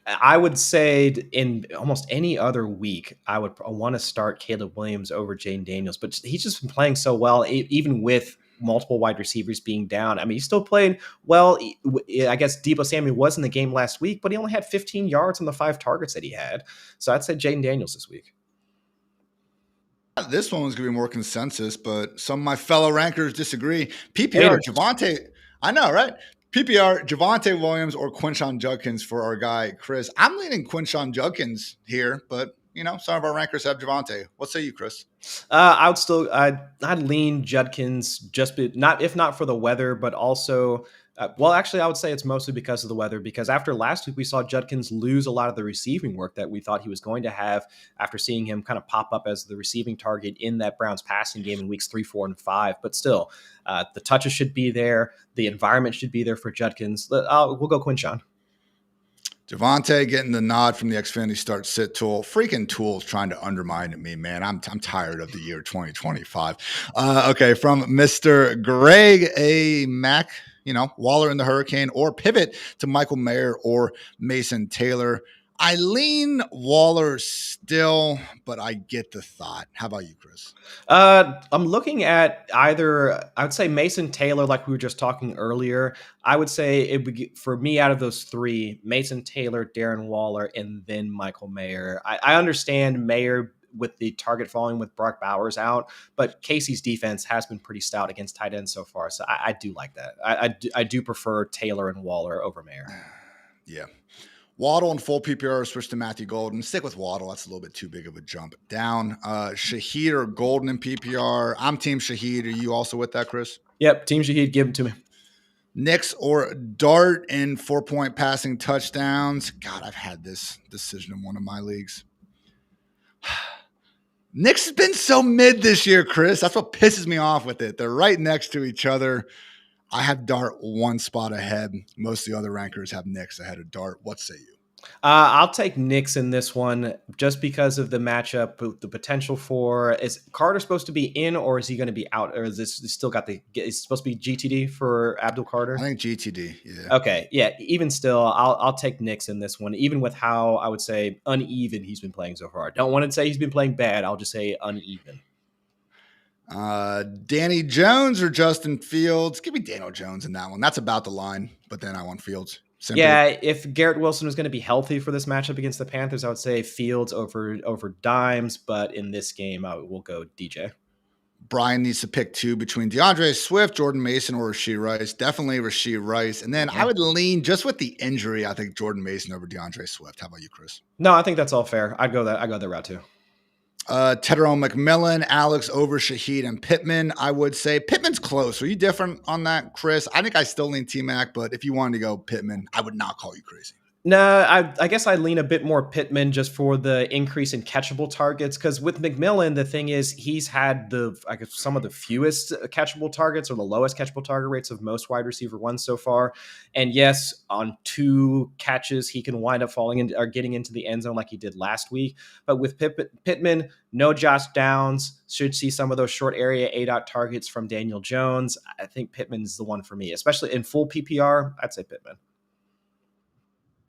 Speaker 2: I would say in almost any other week, I want to start Caleb Williams over Jaden Daniels, but he's just been playing so well, even with multiple wide receivers being down. I mean, he's still playing well. I guess Deebo Samuel was in the game last week, but he only had 15 yards on the 5 targets that he had. So I'd say Jaden Daniels this week.
Speaker 1: This one was going to be more consensus, but some of my fellow rankers disagree. PPR, Javonte. I know, right? PPR, Javonte Williams or Quinshon Judkins for our guy, Chris. I'm leaning Quinshon Judkins here, but, some of our rankers have Javonte. What say you, Chris?
Speaker 2: I'd lean Judkins if not for the weather, but also actually, I would say it's mostly because of the weather, because after last week, we saw Judkins lose a lot of the receiving work that we thought he was going to have after seeing him kind of pop up as the receiving target in that Browns passing game in weeks 3, 4, and 5. But still, the touches should be there. The environment should be there for Judkins. We'll go Quinshon.
Speaker 1: Javonte getting the nod from the Xfinity Start Sit tool. Freaking tools trying to undermine me, man. I'm tired of the year 2025. Okay, from Mr. Greg A. Mack, Waller in the Hurricane, or pivot to Michael Mayer or Mason Taylor. I lean Waller still, but I get the thought. How about you, Chris?
Speaker 2: I'm looking at either, I would say Mason Taylor, like we were just talking earlier. I would say it would be, for me, out of those three, Mason Taylor, Darren Waller, and then Michael Mayer. I understand Mayer with the target volume with Brock Bowers out, but Casey's defense has been pretty stout against tight ends so far. So I do like that. I do prefer Taylor and Waller over Mayer.
Speaker 1: Yeah. Waddle and full PPR switch to Matthew Golden. Stick with Waddle. That's a little bit too big of a jump down. Shaheed or Golden in PPR. I'm team Shaheed. Are you also with that, Chris?
Speaker 2: Yep. Team Shaheed. Give it to me.
Speaker 1: Nix or Dart in 4-point passing touchdowns. God, I've had this decision in one of my leagues. Nix has been so mid this year, Chris. That's what pisses me off with it. They're right next to each other. I have Dart one spot ahead. Most of the other rankers have Nix ahead of Dart. What say you?
Speaker 2: I'll take Nix in this one just because of the matchup, the potential for, is Carter supposed to be in or is he going to be out? Or is this still got is supposed to be GTD for Abdul Carter?
Speaker 1: I think GTD. Yeah.
Speaker 2: Okay. Yeah. Even still, I'll take Nix in this one, even with how I would say uneven he's been playing so far. I don't want to say he's been playing bad. I'll just say uneven.
Speaker 1: Danny Jones or Justin Fields? Give me Daniel Jones in that one. That's about the line, but then I want Fields. Simple.
Speaker 2: Yeah, if Garrett Wilson was going to be healthy for this matchup against the Panthers, I would say Fields over Dimes, but in this game, I will go DJ.
Speaker 1: Brian needs to pick two between DeAndre Swift, Jordan Mason, or Rashee Rice. Definitely Rashee Rice. And then I would lean, just with the injury, I think Jordan Mason over DeAndre Swift. How about you, Chris?
Speaker 2: No, I think that's all fair. I'd go that route too.
Speaker 1: Tedderone McMillan, Alex over Shaheed and Pittman. I would say Pittman's close. Are you different on that, Chris? I think I still lean T-Mac, but if you wanted to go Pittman, I would not call you crazy.
Speaker 2: No, I guess I lean a bit more Pittman just for the increase in catchable targets. Because with McMillan, the thing is he's had some of the fewest catchable targets or the lowest catchable target rates of most wide receiver ones so far. And yes, on 2 catches, he can wind up falling in or getting into the end zone like he did last week. But with Pittman, no Josh Downs, should see some of those short area A-dot targets from Daniel Jones. I think Pittman's the one for me, especially in full PPR. I'd say Pittman.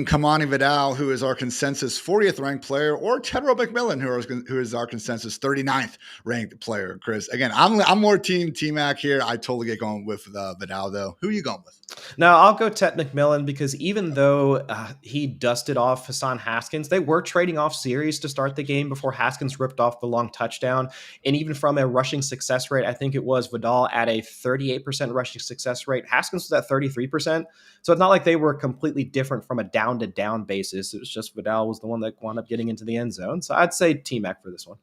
Speaker 1: Kamani Vidal, who is our consensus 40th ranked player, or Tedro McMillan, who is our consensus 39th ranked player. Chris, again, I'm more team T-Mac here. I totally get going with Vidal, though. Who are you going with?
Speaker 2: No, I'll go Ted McMillan because even though he dusted off Hassan Haskins, they were trading off series to start the game before Haskins ripped off the long touchdown. And even from a rushing success rate, I think it was Vidal at a 38% rushing success rate. Haskins was at 33%. So it's not like they were completely different from a down-to-down basis. It was just Vidal was the one that wound up getting into the end zone. So I'd say T-Mac for this one.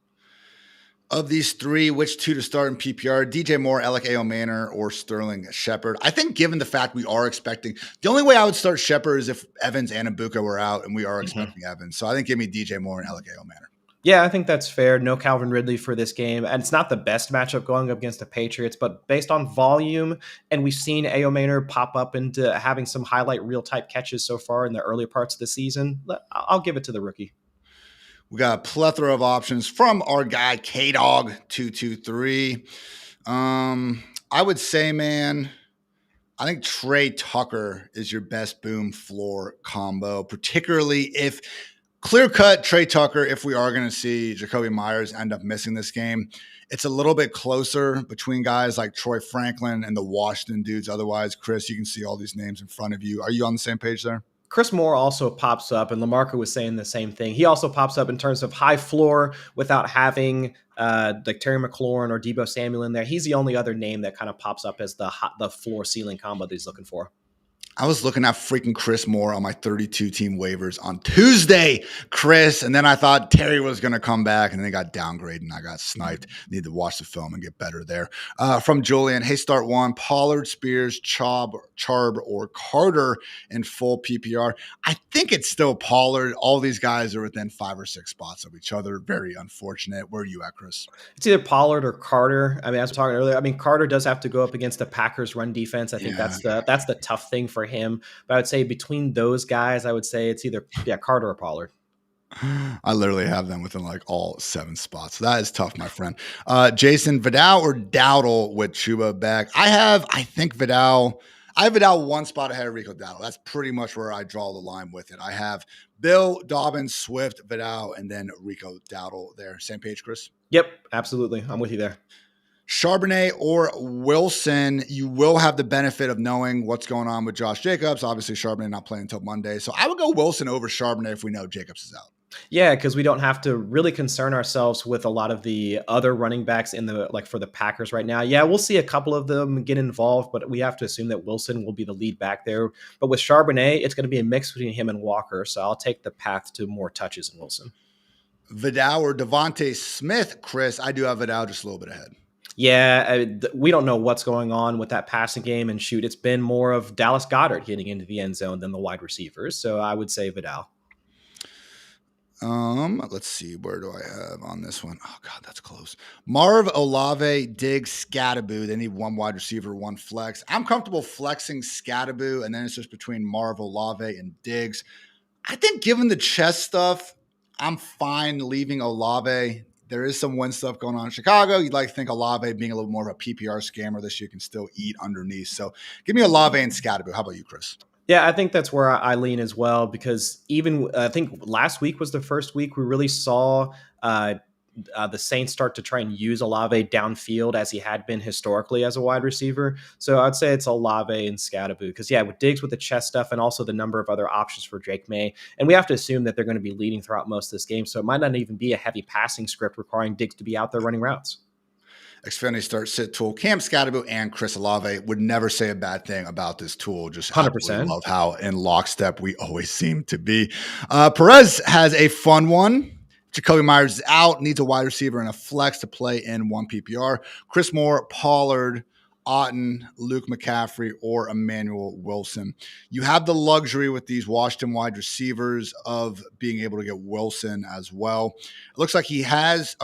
Speaker 1: Of these three, which two to start in PPR? DJ Moore, Alec A. Manor, or Sterling Shepard? I think given the fact we are expecting, the only way I would start Shepard is if Evans and Mbuka were out, and we are expecting Evans. So I think give me DJ Moore and Alec A. Manor.
Speaker 2: Yeah, I think that's fair. No Calvin Ridley for this game. And it's not the best matchup going up against the Patriots, but based on volume, and we've seen A.O. Manor pop up into having some highlight reel type catches so far in the earlier parts of the season, I'll give it to the rookie.
Speaker 1: We got a plethora of options from our guy, KDog223. I would say, man, I think Trey Tucker is your best boom floor combo, particularly if Clear cut Trey Tucker, if we are going to see Jacoby Myers end up missing this game. It's a little bit closer between guys like Troy Franklin and the Washington dudes. Otherwise, Chris, you can see all these names in front of you. Are you on the same page there?
Speaker 2: Chris Moore also pops up, and Lamarca was saying the same thing. He also pops up in terms of high floor without having like Terry McLaurin or Deebo Samuel in there. He's the only other name that kind of pops up as the floor ceiling combo that he's looking for.
Speaker 1: I was looking at freaking Chris Moore on my 32 team waivers on Tuesday, Chris. And then I thought Terry was going to come back, and then he got downgraded and I got sniped. Need to watch the film and get better there. From Julian, hey, start one. Pollard, Spears, Charb, or Carter in full PPR. I think it's still Pollard. All these guys are within 5 or 6 spots of each other. Very unfortunate. Where are you at, Chris?
Speaker 2: It's either Pollard or Carter. I mean, I was talking earlier. I mean, Carter does have to go up against the Packers run defense. I think that's the tough thing for him. But I would say between those guys, I would say it's either Carter or Pollard.
Speaker 1: I literally have them within like all 7 spots. That is tough, my friend. Jason, Vidal or Dowdle with Chuba back? I think Vidal. I have Vidal 1 spot ahead of Rico Dowdle. That's pretty much where I draw the line with it. I have Bill, Dobbins, Swift, Vidal, and then Rico Dowdle there. Same page, Chris?
Speaker 2: Yep, absolutely. I'm with you there.
Speaker 1: Charbonnet or Wilson, you will have the benefit of knowing what's going on with Josh Jacobs. Obviously, Charbonnet not playing until Monday. So I would go Wilson over Charbonnet if we know Jacobs is out.
Speaker 2: Yeah, because we don't have to really concern ourselves with a lot of the other running backs in the for the Packers right now. Yeah, we'll see a couple of them get involved, but we have to assume that Wilson will be the lead back there. But with Charbonnet, it's going to be a mix between him and Walker. So I'll take the path to more touches in Wilson.
Speaker 1: Vidal or Devontae Smith, Chris. I do have Vidal just a little bit ahead.
Speaker 2: Yeah, we don't know what's going on with that passing game. And shoot, it's been more of Dallas Goedert getting into the end zone than the wide receivers. So I would say Vidal.
Speaker 1: Let's see. Where do I have on this one? Oh, God, that's close. Marv, Olave, Diggs, Scattaboo. They need 1 wide receiver, 1 flex. I'm comfortable flexing Scattaboo, and then it's just between Marv, Olave, and Diggs. I think given the chest stuff, I'm fine leaving Olave. There is some win stuff going on in Chicago. You'd like to think Olave being a little more of a PPR scammer this year can still eat underneath. So give me Olave and Scattaboo. How about you, Chris?
Speaker 2: Yeah, I think that's where I lean as well, because even I think last week was the first week we really saw the Saints start to try and use Olave downfield as he had been historically as a wide receiver. So I'd say it's Olave and Scattaboo because, yeah, with Diggs with the chest stuff and also the number of other options for Drake May. And we have to assume that they're going to be leading throughout most of this game. So it might not even be a heavy passing script requiring Diggs to be out there running routes.
Speaker 1: Xfinity start sit tool. Cam Scattaboo and Chris Olave would never say a bad thing about this tool. Just
Speaker 2: 100%.
Speaker 1: Love how in lockstep we always seem to be. Perez has a fun one. Jacoby Myers is out, needs a wide receiver and a flex to play in 1 PPR. Chris Moore, Pollard, Otten, Luke McCaffrey, or Emmanuel Wilson. You have the luxury with these Washington wide receivers of being able to get Wilson as well. It looks like he has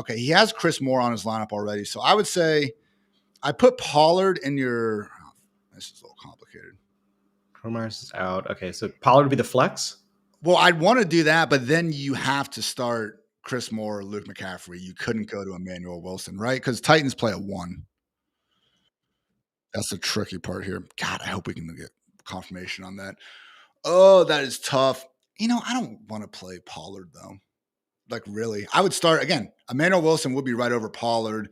Speaker 1: Chris Moore on his lineup already. So I would say I put Pollard in your this is a little complicated.
Speaker 2: Myers is out. Okay, so Pollard would be the flex?
Speaker 1: Well, I'd want to do that, but then you have to start Chris Moore or Luke McCaffrey. You couldn't go to Emmanuel Wilson, right? Because Titans play a 1. That's the tricky part here. God, I hope we can get confirmation on that. Oh, that is tough. I don't want to play Pollard, though. Like, really. I would start, again, Emmanuel Wilson would be right over Pollard.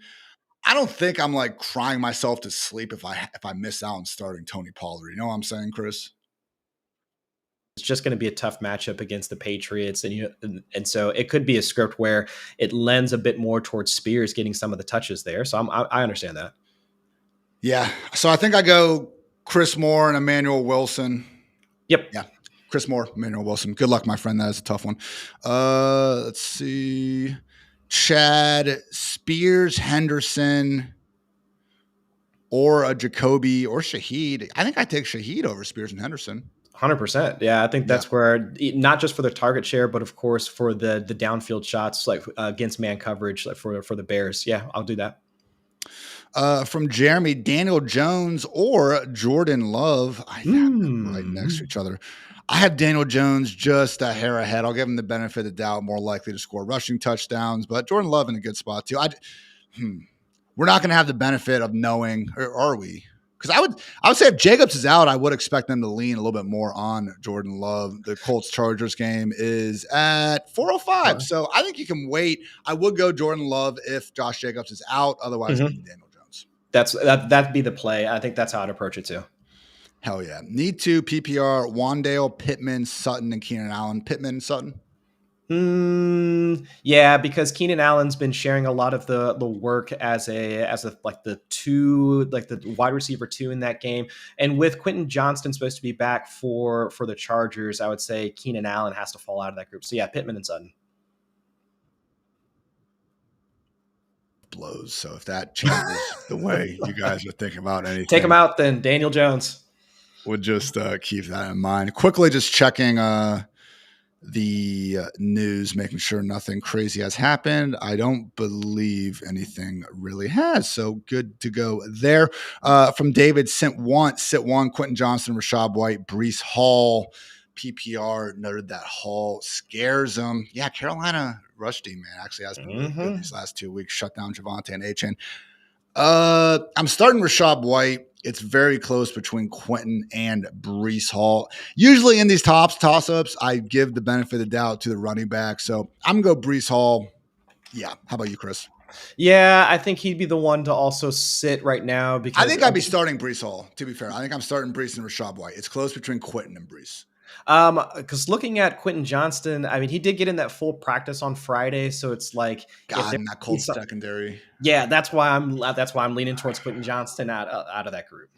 Speaker 1: I don't think I'm, like, crying myself to sleep if I miss out on starting Tony Pollard. You know what I'm saying, Chris?
Speaker 2: It's just going to be a tough matchup against the Patriots. And so it could be a script where it lends a bit more towards Spears getting some of the touches there. So I understand that.
Speaker 1: Yeah. So I think I go Chris Moore and Emmanuel Wilson.
Speaker 2: Yep.
Speaker 1: Yeah. Chris Moore, Emmanuel Wilson. Good luck, my friend. That is a tough one. Let's see. Chad, Spears, Henderson, or a Jacoby or Shaheed. I think I take Shaheed over Spears and Henderson.
Speaker 2: 100%. Yeah, I think that's where, not just for the target share, but of course for the downfield shots, like against man coverage, like for the Bears. Yeah, I'll do that.
Speaker 1: From Jeremy, Daniel Jones or Jordan Love. I have them right next to each other. I have Daniel Jones just a hair ahead. I'll give him the benefit of the doubt, more likely to score rushing touchdowns, but Jordan Love in a good spot too. We're not going to have the benefit of knowing, or are we? Because I would say if Jacobs is out, I would expect them to lean a little bit more on Jordan Love. The Colts Chargers game is at 4:05, so I think you can wait. I would go Jordan Love if Josh Jacobs is out. Otherwise, give me Daniel Jones.
Speaker 2: That'd be the play. I think that's how I'd approach it too.
Speaker 1: Hell yeah. Need to PPR Wandale, Pittman, Sutton, and Keenan Allen. Pittman, Sutton.
Speaker 2: Yeah, because Keenan Allen's been sharing a lot of the work as like the wide receiver 2 in that game, and with Quentin Johnston supposed to be back for the Chargers, I would say Keenan Allen has to fall out of that group. So yeah, Pittman and Sutton.
Speaker 1: Blows. So if that changes the way you guys are thinking about anything,
Speaker 2: take him out then. Daniel Jones.
Speaker 1: Would just keep that in mind. Quickly, just checking the news, making sure nothing crazy has happened. I don't believe anything really has, so good to go there. From David, sit one, Quentin Johnston, Rashad White, Breece Hall, PPR noted that Hall scares him. Yeah, Carolina rush team, man, actually has been really good these last 2 weeks. Shut down Javonte and Achane. I'm starting Rashad White. It's very close between Quentin and Breece Hall. Usually in these toss-ups, I give the benefit of the doubt to the running back. So I'm going to go Breece Hall. Yeah. How about you, Chris?
Speaker 2: Yeah, I think he'd be the one to also sit right now. Because
Speaker 1: I think I'd be starting Breece Hall, to be fair. I think I'm starting Breece and Rashad White. It's close between Quentin and Breece.
Speaker 2: Because looking at Quentin Johnston, I mean, he did get in that full practice on Friday, so it's like
Speaker 1: God, in that cold secondary.
Speaker 2: Yeah, that's why I'm leaning towards Quentin Johnston out of that group.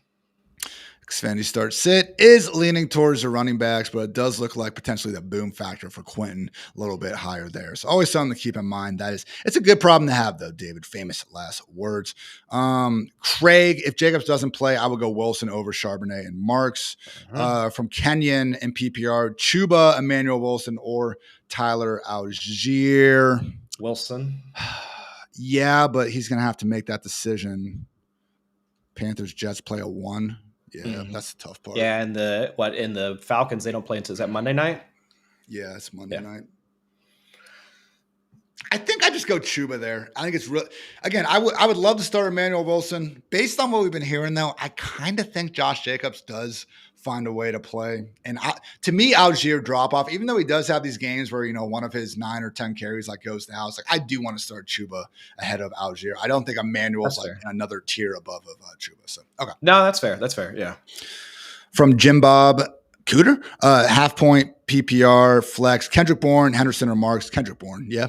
Speaker 1: Xfinity start sit is leaning towards the running backs, but it does look like potentially the boom factor for Quentin a little bit higher there. So always something to keep in mind. It's a good problem to have, though, David. Famous last words. Craig, if Jacobs doesn't play, I would go Wilson over Charbonnet and Marks. From Kenyon and PPR, Chuba, Emmanuel Wilson, or Tyler Algier.
Speaker 2: Wilson.
Speaker 1: Yeah, but he's going to have to make that decision. Panthers, Jets play a 1. Yeah, that's the tough part.
Speaker 2: Yeah, and in the Falcons, they don't play until, is that Monday night?
Speaker 1: Yeah, it's Monday night. I think I just go Chuba there. I think it's real. Again, I would love to start Emmanuel Wilson. Based on what we've been hearing, though, I kind of think Josh Jacobs does find a way to play. And to me, Algier drop off, even though he does have these games where, one of his 9 or 10 carries goes to the house. I do want to start Chuba ahead of Algier. I don't think Emmanuel's another tier above of Chuba. So okay,
Speaker 2: no, that's fair. That's fair. Yeah.
Speaker 1: From Jim Bob Cooter, half point PPR flex Kendrick Bourne, Henderson or Marks. Kendrick Bourne, yeah.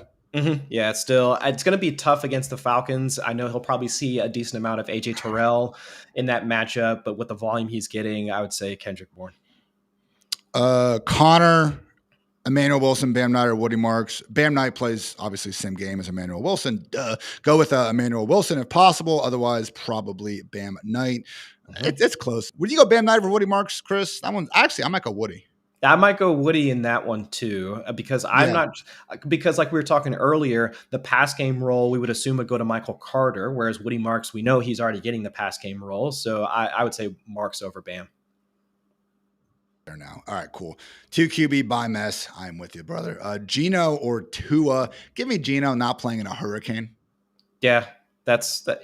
Speaker 2: Yeah, it's going to be tough against the Falcons. I know he'll probably see a decent amount of AJ Terrell in that matchup, but with the volume he's getting, I would say Kendrick Bourne.
Speaker 1: Connor, Emmanuel Wilson, Bam Knight, or Woody Marks. Bam Knight plays obviously the same game as Emmanuel Wilson. Go with Emmanuel Wilson if possible. Otherwise, probably Bam Knight. It's close. Would you go Bam Knight or Woody Marks, Chris? That one, actually, I might go Woody.
Speaker 2: I might go Woody in that one too, because because like we were talking earlier, the pass game role we would assume would go to Michael Carter, whereas Woody Marks, we know he's already getting the pass game role. So I would say Marks over Bam.
Speaker 1: There now. All right, cool. 2 QB by mess. I'm with you, brother. Geno or Tua? Give me Geno not playing in a hurricane.
Speaker 2: Yeah.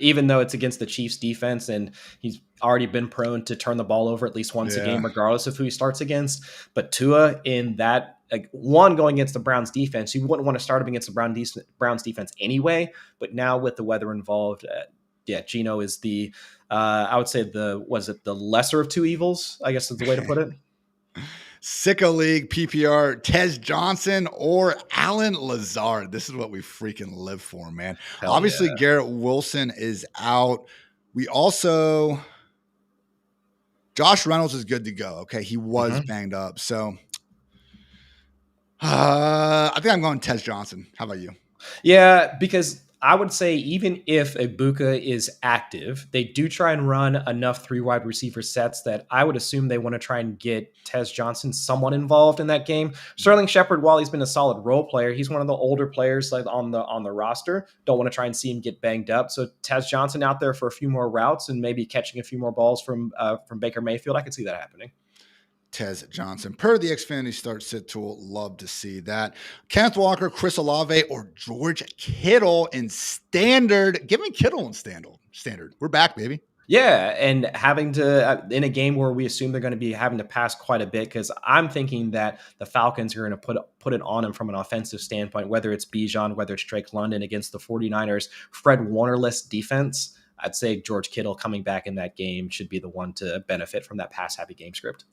Speaker 2: Even though it's against the Chiefs defense and he's already been prone to turn the ball over at least once a game, regardless of who he starts against. But Tua in that, one going against the Browns defense, you wouldn't want to start him against the Browns defense anyway. But now with the weather involved, Geno is I would say the lesser of two evils, I guess is the way to put it.
Speaker 1: Sicko League, PPR, Tez Johnson or Alan Lazard. This is what we freaking live for, man.
Speaker 2: Hell
Speaker 1: Obviously,
Speaker 2: yeah.
Speaker 1: Garrett Wilson is out. We also, Josh Reynolds is good to go. Okay, he was banged up. So I think I'm going Tez Johnson. How about you?
Speaker 2: Yeah, because I would say even if Ibuka is active, they do try and run enough 3 wide receiver sets that I would assume they want to try and get Tez Johnson somewhat involved in that game. Sterling Shepard, while he's been a solid role player, he's one of the older players on the roster. Don't want to try and see him get banged up. So Tez Johnson out there for a few more routes and maybe catching a few more balls from Baker Mayfield. I could see that happening.
Speaker 1: Tez Johnson. Per the Xfinity Start Sit tool, love to see that. Kenneth Walker, Chris Olave, or George Kittle in standard. Give me Kittle in standard. We're back, baby.
Speaker 2: Yeah, and having to in a game where we assume they're going to be having to pass quite a bit, because I'm thinking that the Falcons are going to put it on him from an offensive standpoint, whether it's Bijan, whether it's Drake London against the 49ers, Fred Warnerless defense. I'd say George Kittle coming back in that game should be the one to benefit from that pass-happy game script.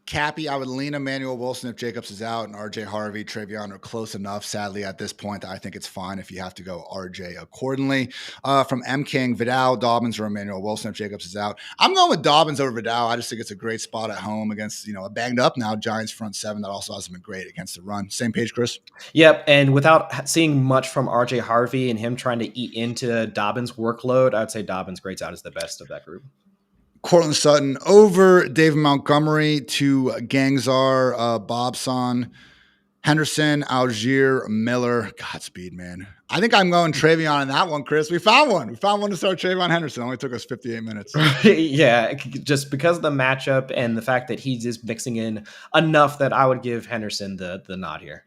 Speaker 1: Cappy, I would lean Emmanuel Wilson if Jacobs is out, and RJ Harvey, Travion are close enough. Sadly, at this point, I think it's fine if you have to go RJ accordingly. From M King, Vidal, Dobbins, or Emmanuel Wilson if Jacobs is out. I'm going with Dobbins over Vidal. I just think it's a great spot at home against a banged up now Giants front seven that also hasn't been great against the run. Same page, Chris?
Speaker 2: Yep, and without seeing much from RJ Harvey and him trying to eat into Dobbins' workload, I'd say Dobbins grades out as the best of that group.
Speaker 1: Cortland Sutton over David Montgomery to Gangzar, Bobson, Henderson, Algier, Miller. Godspeed, man. I think I'm going Travion in that one, Chris. We found one. We found one to start Travion Henderson. It only took us 58 minutes.
Speaker 2: Yeah, just because of the matchup and the fact that he's just mixing in enough that I would give Henderson the nod here.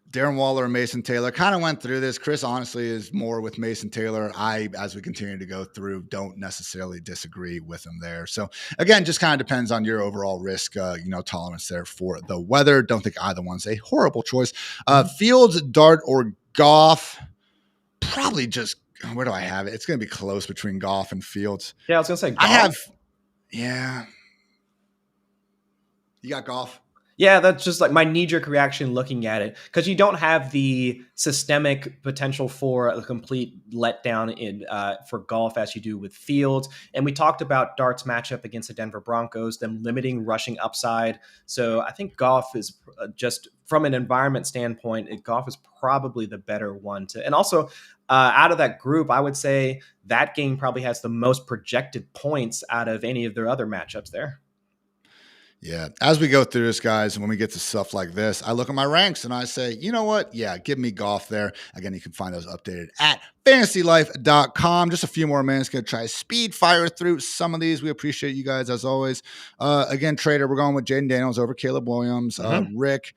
Speaker 1: Darren Waller and Mason Taylor kind of went through this. Chris honestly is more with Mason Taylor. As we continue to go through, don't necessarily disagree with him there. So again, just kind of depends on your overall risk, tolerance there for the weather. Don't think either one's a horrible choice. Fields, Dart, or Goff. Probably just, where do I have it? It's going to be close between Goff and Fields.
Speaker 2: Yeah, I was going to say Goff.
Speaker 1: You got Goff?
Speaker 2: Yeah, that's just like my knee-jerk reaction looking at it, because you don't have the systemic potential for a complete letdown in for Goff as you do with Fields. And we talked about Dart's matchup against the Denver Broncos, them limiting rushing upside. So I think Goff is just from an environment standpoint, Goff is probably the better one to. And also, out of that group, I would say that game probably has the most projected points out of any of their other matchups there.
Speaker 1: Yeah. As we go through this, guys, when we get to stuff like this, I look at my ranks and I say, you know what? Yeah, give me Goff there. Again, you can find those updated at fantasylife.com. Just a few more minutes. Going to try speed fire through some of these. We appreciate you guys as always. Again, Trader, we're going with Jaden Daniels over Caleb Williams. Rick,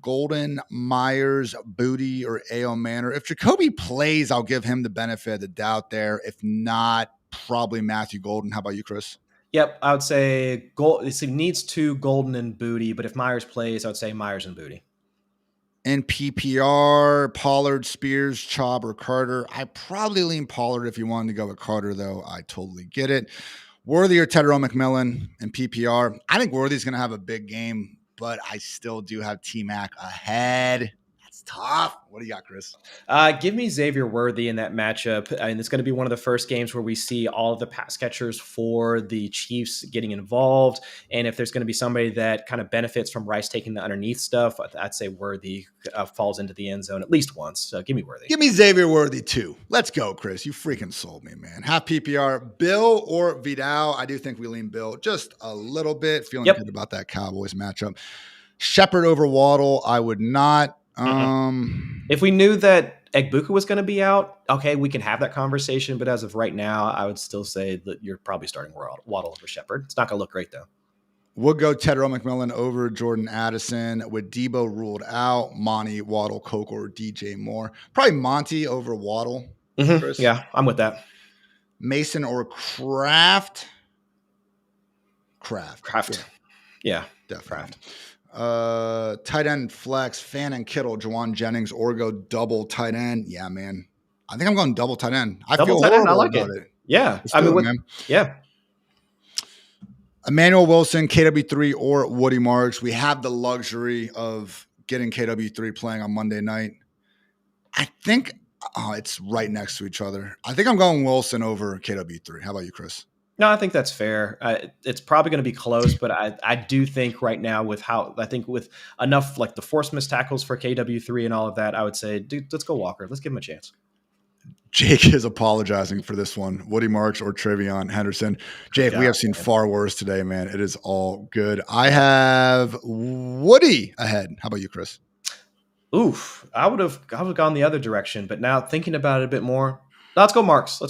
Speaker 1: Golden, Myers, Booty, or A.O. Manor. If Jacoby plays, I'll give him the benefit of the doubt there. If not, probably Matthew Golden. How about you, Chris?
Speaker 2: Yep, I would say it needs two, Golden and Booty, but if Myers plays, I would say Myers and Booty.
Speaker 1: In PPR, Pollard, Spears, Chubb, or Carter. I probably lean Pollard if you wanted to go with Carter, though. I totally get it. Worthy or Tedero McMillan in PPR. I think Worthy's going to have a big game, but I still do have T-Mac ahead. Tough. What do you got, Chris?
Speaker 2: Give me Xavier Worthy in that matchup. And it's going to be one of the first games where we see all of the pass catchers for the Chiefs getting involved. And if there's going to be somebody that kind of benefits from Rice taking the underneath stuff, I'd say Worthy falls into the end zone at least once. So give me Worthy.
Speaker 1: Give me Xavier Worthy too. Let's go, Chris. You freaking sold me, man. Half PPR, Bill or Vidal. I do think we lean Bill just a little bit. Feeling good about that Cowboys matchup. Shepard over Waddle. I would not.
Speaker 2: If we knew that Egbuka was going to be out, okay, we can have that conversation. But as of right now, I would still say that you're probably starting Waddle over Shepard. It's not going to look great, though.
Speaker 1: We'll go Tedero McMillan over Jordan Addison with Debo ruled out. Monty, Waddle, Coke, or DJ Moore. Probably Monty over Waddle.
Speaker 2: Yeah, I'm with that.
Speaker 1: Mason or Kraft? Kraft.
Speaker 2: Yeah,
Speaker 1: definitely.
Speaker 2: Kraft.
Speaker 1: Tight end flex, Fan and Kittle, Jawan Jennings, or go double tight end. Yeah, man. I think I'm going double tight end. I feel horrible about it.
Speaker 2: Yeah. Yeah.
Speaker 1: Emmanuel Wilson, KW3, or Woody Marks. We have the luxury of getting KW3 playing on Monday night. I think it's right next to each other. I think I'm going Wilson over KW3. How about you, Chris?
Speaker 2: No, I think that's fair. It's probably going to be close, but I do think right now with enough like the force missed tackles for KW3 and all of that, I would say, dude, let's go Walker. Let's give him a chance.
Speaker 1: Jake is apologizing for this one. Woody Marks or Travion Henderson. Jake, we have seen far worse today, man. It is all good. I have Woody ahead. How about you, Chris?
Speaker 2: Oof. I would have gone the other direction, but now thinking about it a bit more, let's go Marks.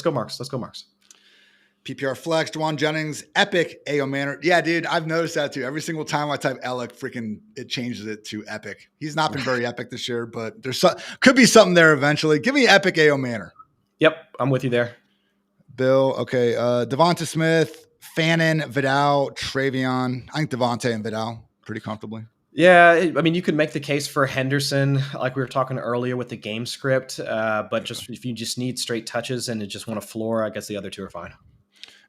Speaker 1: PPR flex, Jawan Jennings, Epic, A.O. Manor. Yeah, dude, I've noticed that too. Every single time I type Alec, it changes it to Epic. He's not been very epic this year, but could be something there eventually. Give me Epic, A.O. Manor.
Speaker 2: Yep, I'm with you there.
Speaker 1: Bill. Okay. Devonta Smith, Fannin, Vidal, Travion. I think Devonta and Vidal pretty comfortably.
Speaker 2: Yeah, I mean, you could make the case for Henderson, like we were talking earlier with the game script, but just if you just need straight touches and you just want a floor, I guess the other two are fine.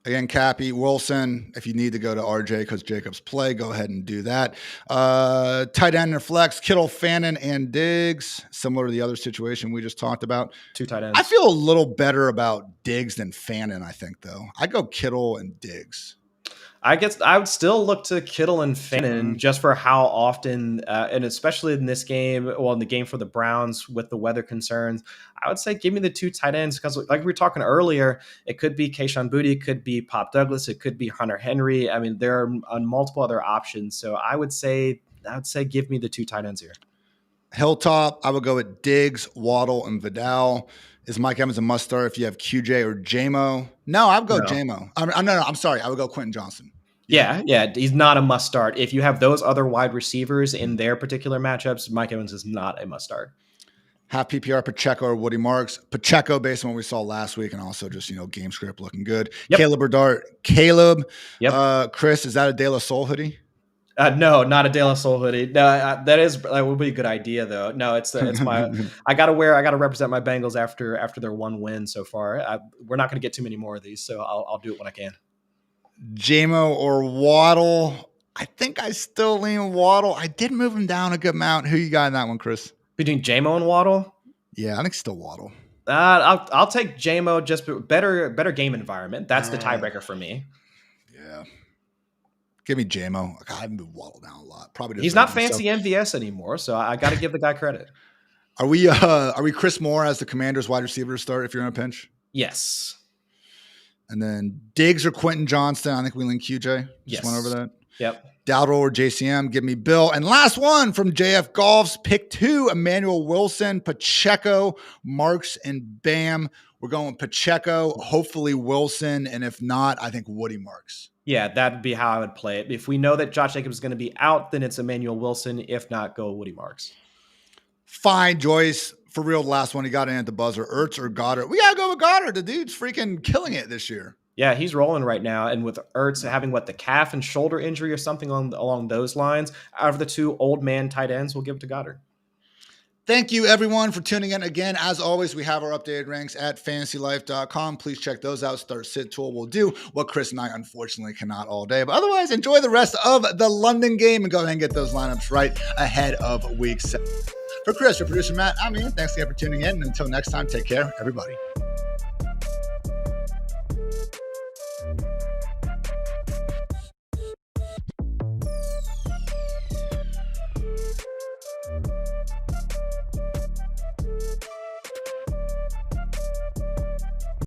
Speaker 1: Again, Cappy, Wilson, if you need to go to RJ because Jacobs play, go ahead and do that. Tight end and flex, Kittle, Fannin, and Diggs, similar to the other situation we just talked about.
Speaker 2: 2 tight ends.
Speaker 1: I feel a little better about Diggs than Fannin, I think, though. I go Kittle and Diggs.
Speaker 2: I guess I would still look to Kittle and Fannin just for how often, and especially in this game, well, in the game for the Browns with the weather concerns, I would say give me the 2 tight ends because, like we were talking earlier, it could be Kayshon Boutte, it could be Pop Douglas, it could be Hunter Henry. I mean, there are multiple other options. So I would say give me the 2 tight ends here.
Speaker 1: Hilltop, I would go with Diggs, Waddle, and Vidal. Is Mike Evans a must start if you have QJ or JMO? No, I would go JMO. I'm sorry. I would go Quentin Johnson.
Speaker 2: Yeah, he's not a must start. If you have those other wide receivers in their particular matchups, Mike Evans is not a must start.
Speaker 1: Half PPR, Pacheco or Woody Marks. Pacheco, based on what we saw last week, and also just, game script looking good. Yep. Caleb or Dart. Caleb. Yep. Chris, is that a De La Soul hoodie?
Speaker 2: No, not a De La Soul hoodie. No, that would be a good idea though. No, it's my. I gotta represent my Bengals after their 1 win so far. We're not gonna get too many more of these, so I'll do it when I can.
Speaker 1: JMO or Waddle? I think I still lean Waddle. I did move him down a good amount. Who you got in that one, Chris?
Speaker 2: Between JMO and Waddle?
Speaker 1: Yeah, I think still Waddle.
Speaker 2: I'll take JMO. Just better game environment. That's the tiebreaker for me.
Speaker 1: Yeah. Give me JMO. I've moved Waddle down a lot. Probably
Speaker 2: he's not fancy MVS anymore, so I got to give the guy credit.
Speaker 1: Are we Chris Moore as the Commanders wide receiver to start if you're in a pinch?
Speaker 2: Yes.
Speaker 1: And then Diggs or Quentin Johnston. I think we lean QJ. Just went over that.
Speaker 2: Yep.
Speaker 1: Dowdle or JCM. Give me Bill. And last one from JF Golf's pick 2, Emmanuel Wilson, Pacheco, Marks, and Bam. We're going with Pacheco, hopefully Wilson, and if not, I think Woody Marks.
Speaker 2: Yeah, that'd be how I would play it. If we know that Josh Jacobs is going to be out, then it's Emmanuel Wilson. If not, go Woody Marks.
Speaker 1: Fine, Joyce. For real, the last one he got in at the buzzer. Ertz or Goddard? We got to go with Goddard. The dude's freaking killing it this year.
Speaker 2: Yeah, he's rolling right now. And with Ertz having the calf and shoulder injury or something along those lines, out of the 2 old man tight ends, we'll give it to Goddard.
Speaker 1: Thank you, everyone, for tuning in. Again, as always, we have our updated ranks at fantasylife.com. Please check those out. Start Sit Tool will do what Chris and I unfortunately cannot all day. But otherwise, enjoy the rest of the London game and go ahead and get those lineups right ahead of week 7. For Chris, for producer Matt, I'm Ian. Thanks again for tuning in. And until next time, take care, everybody.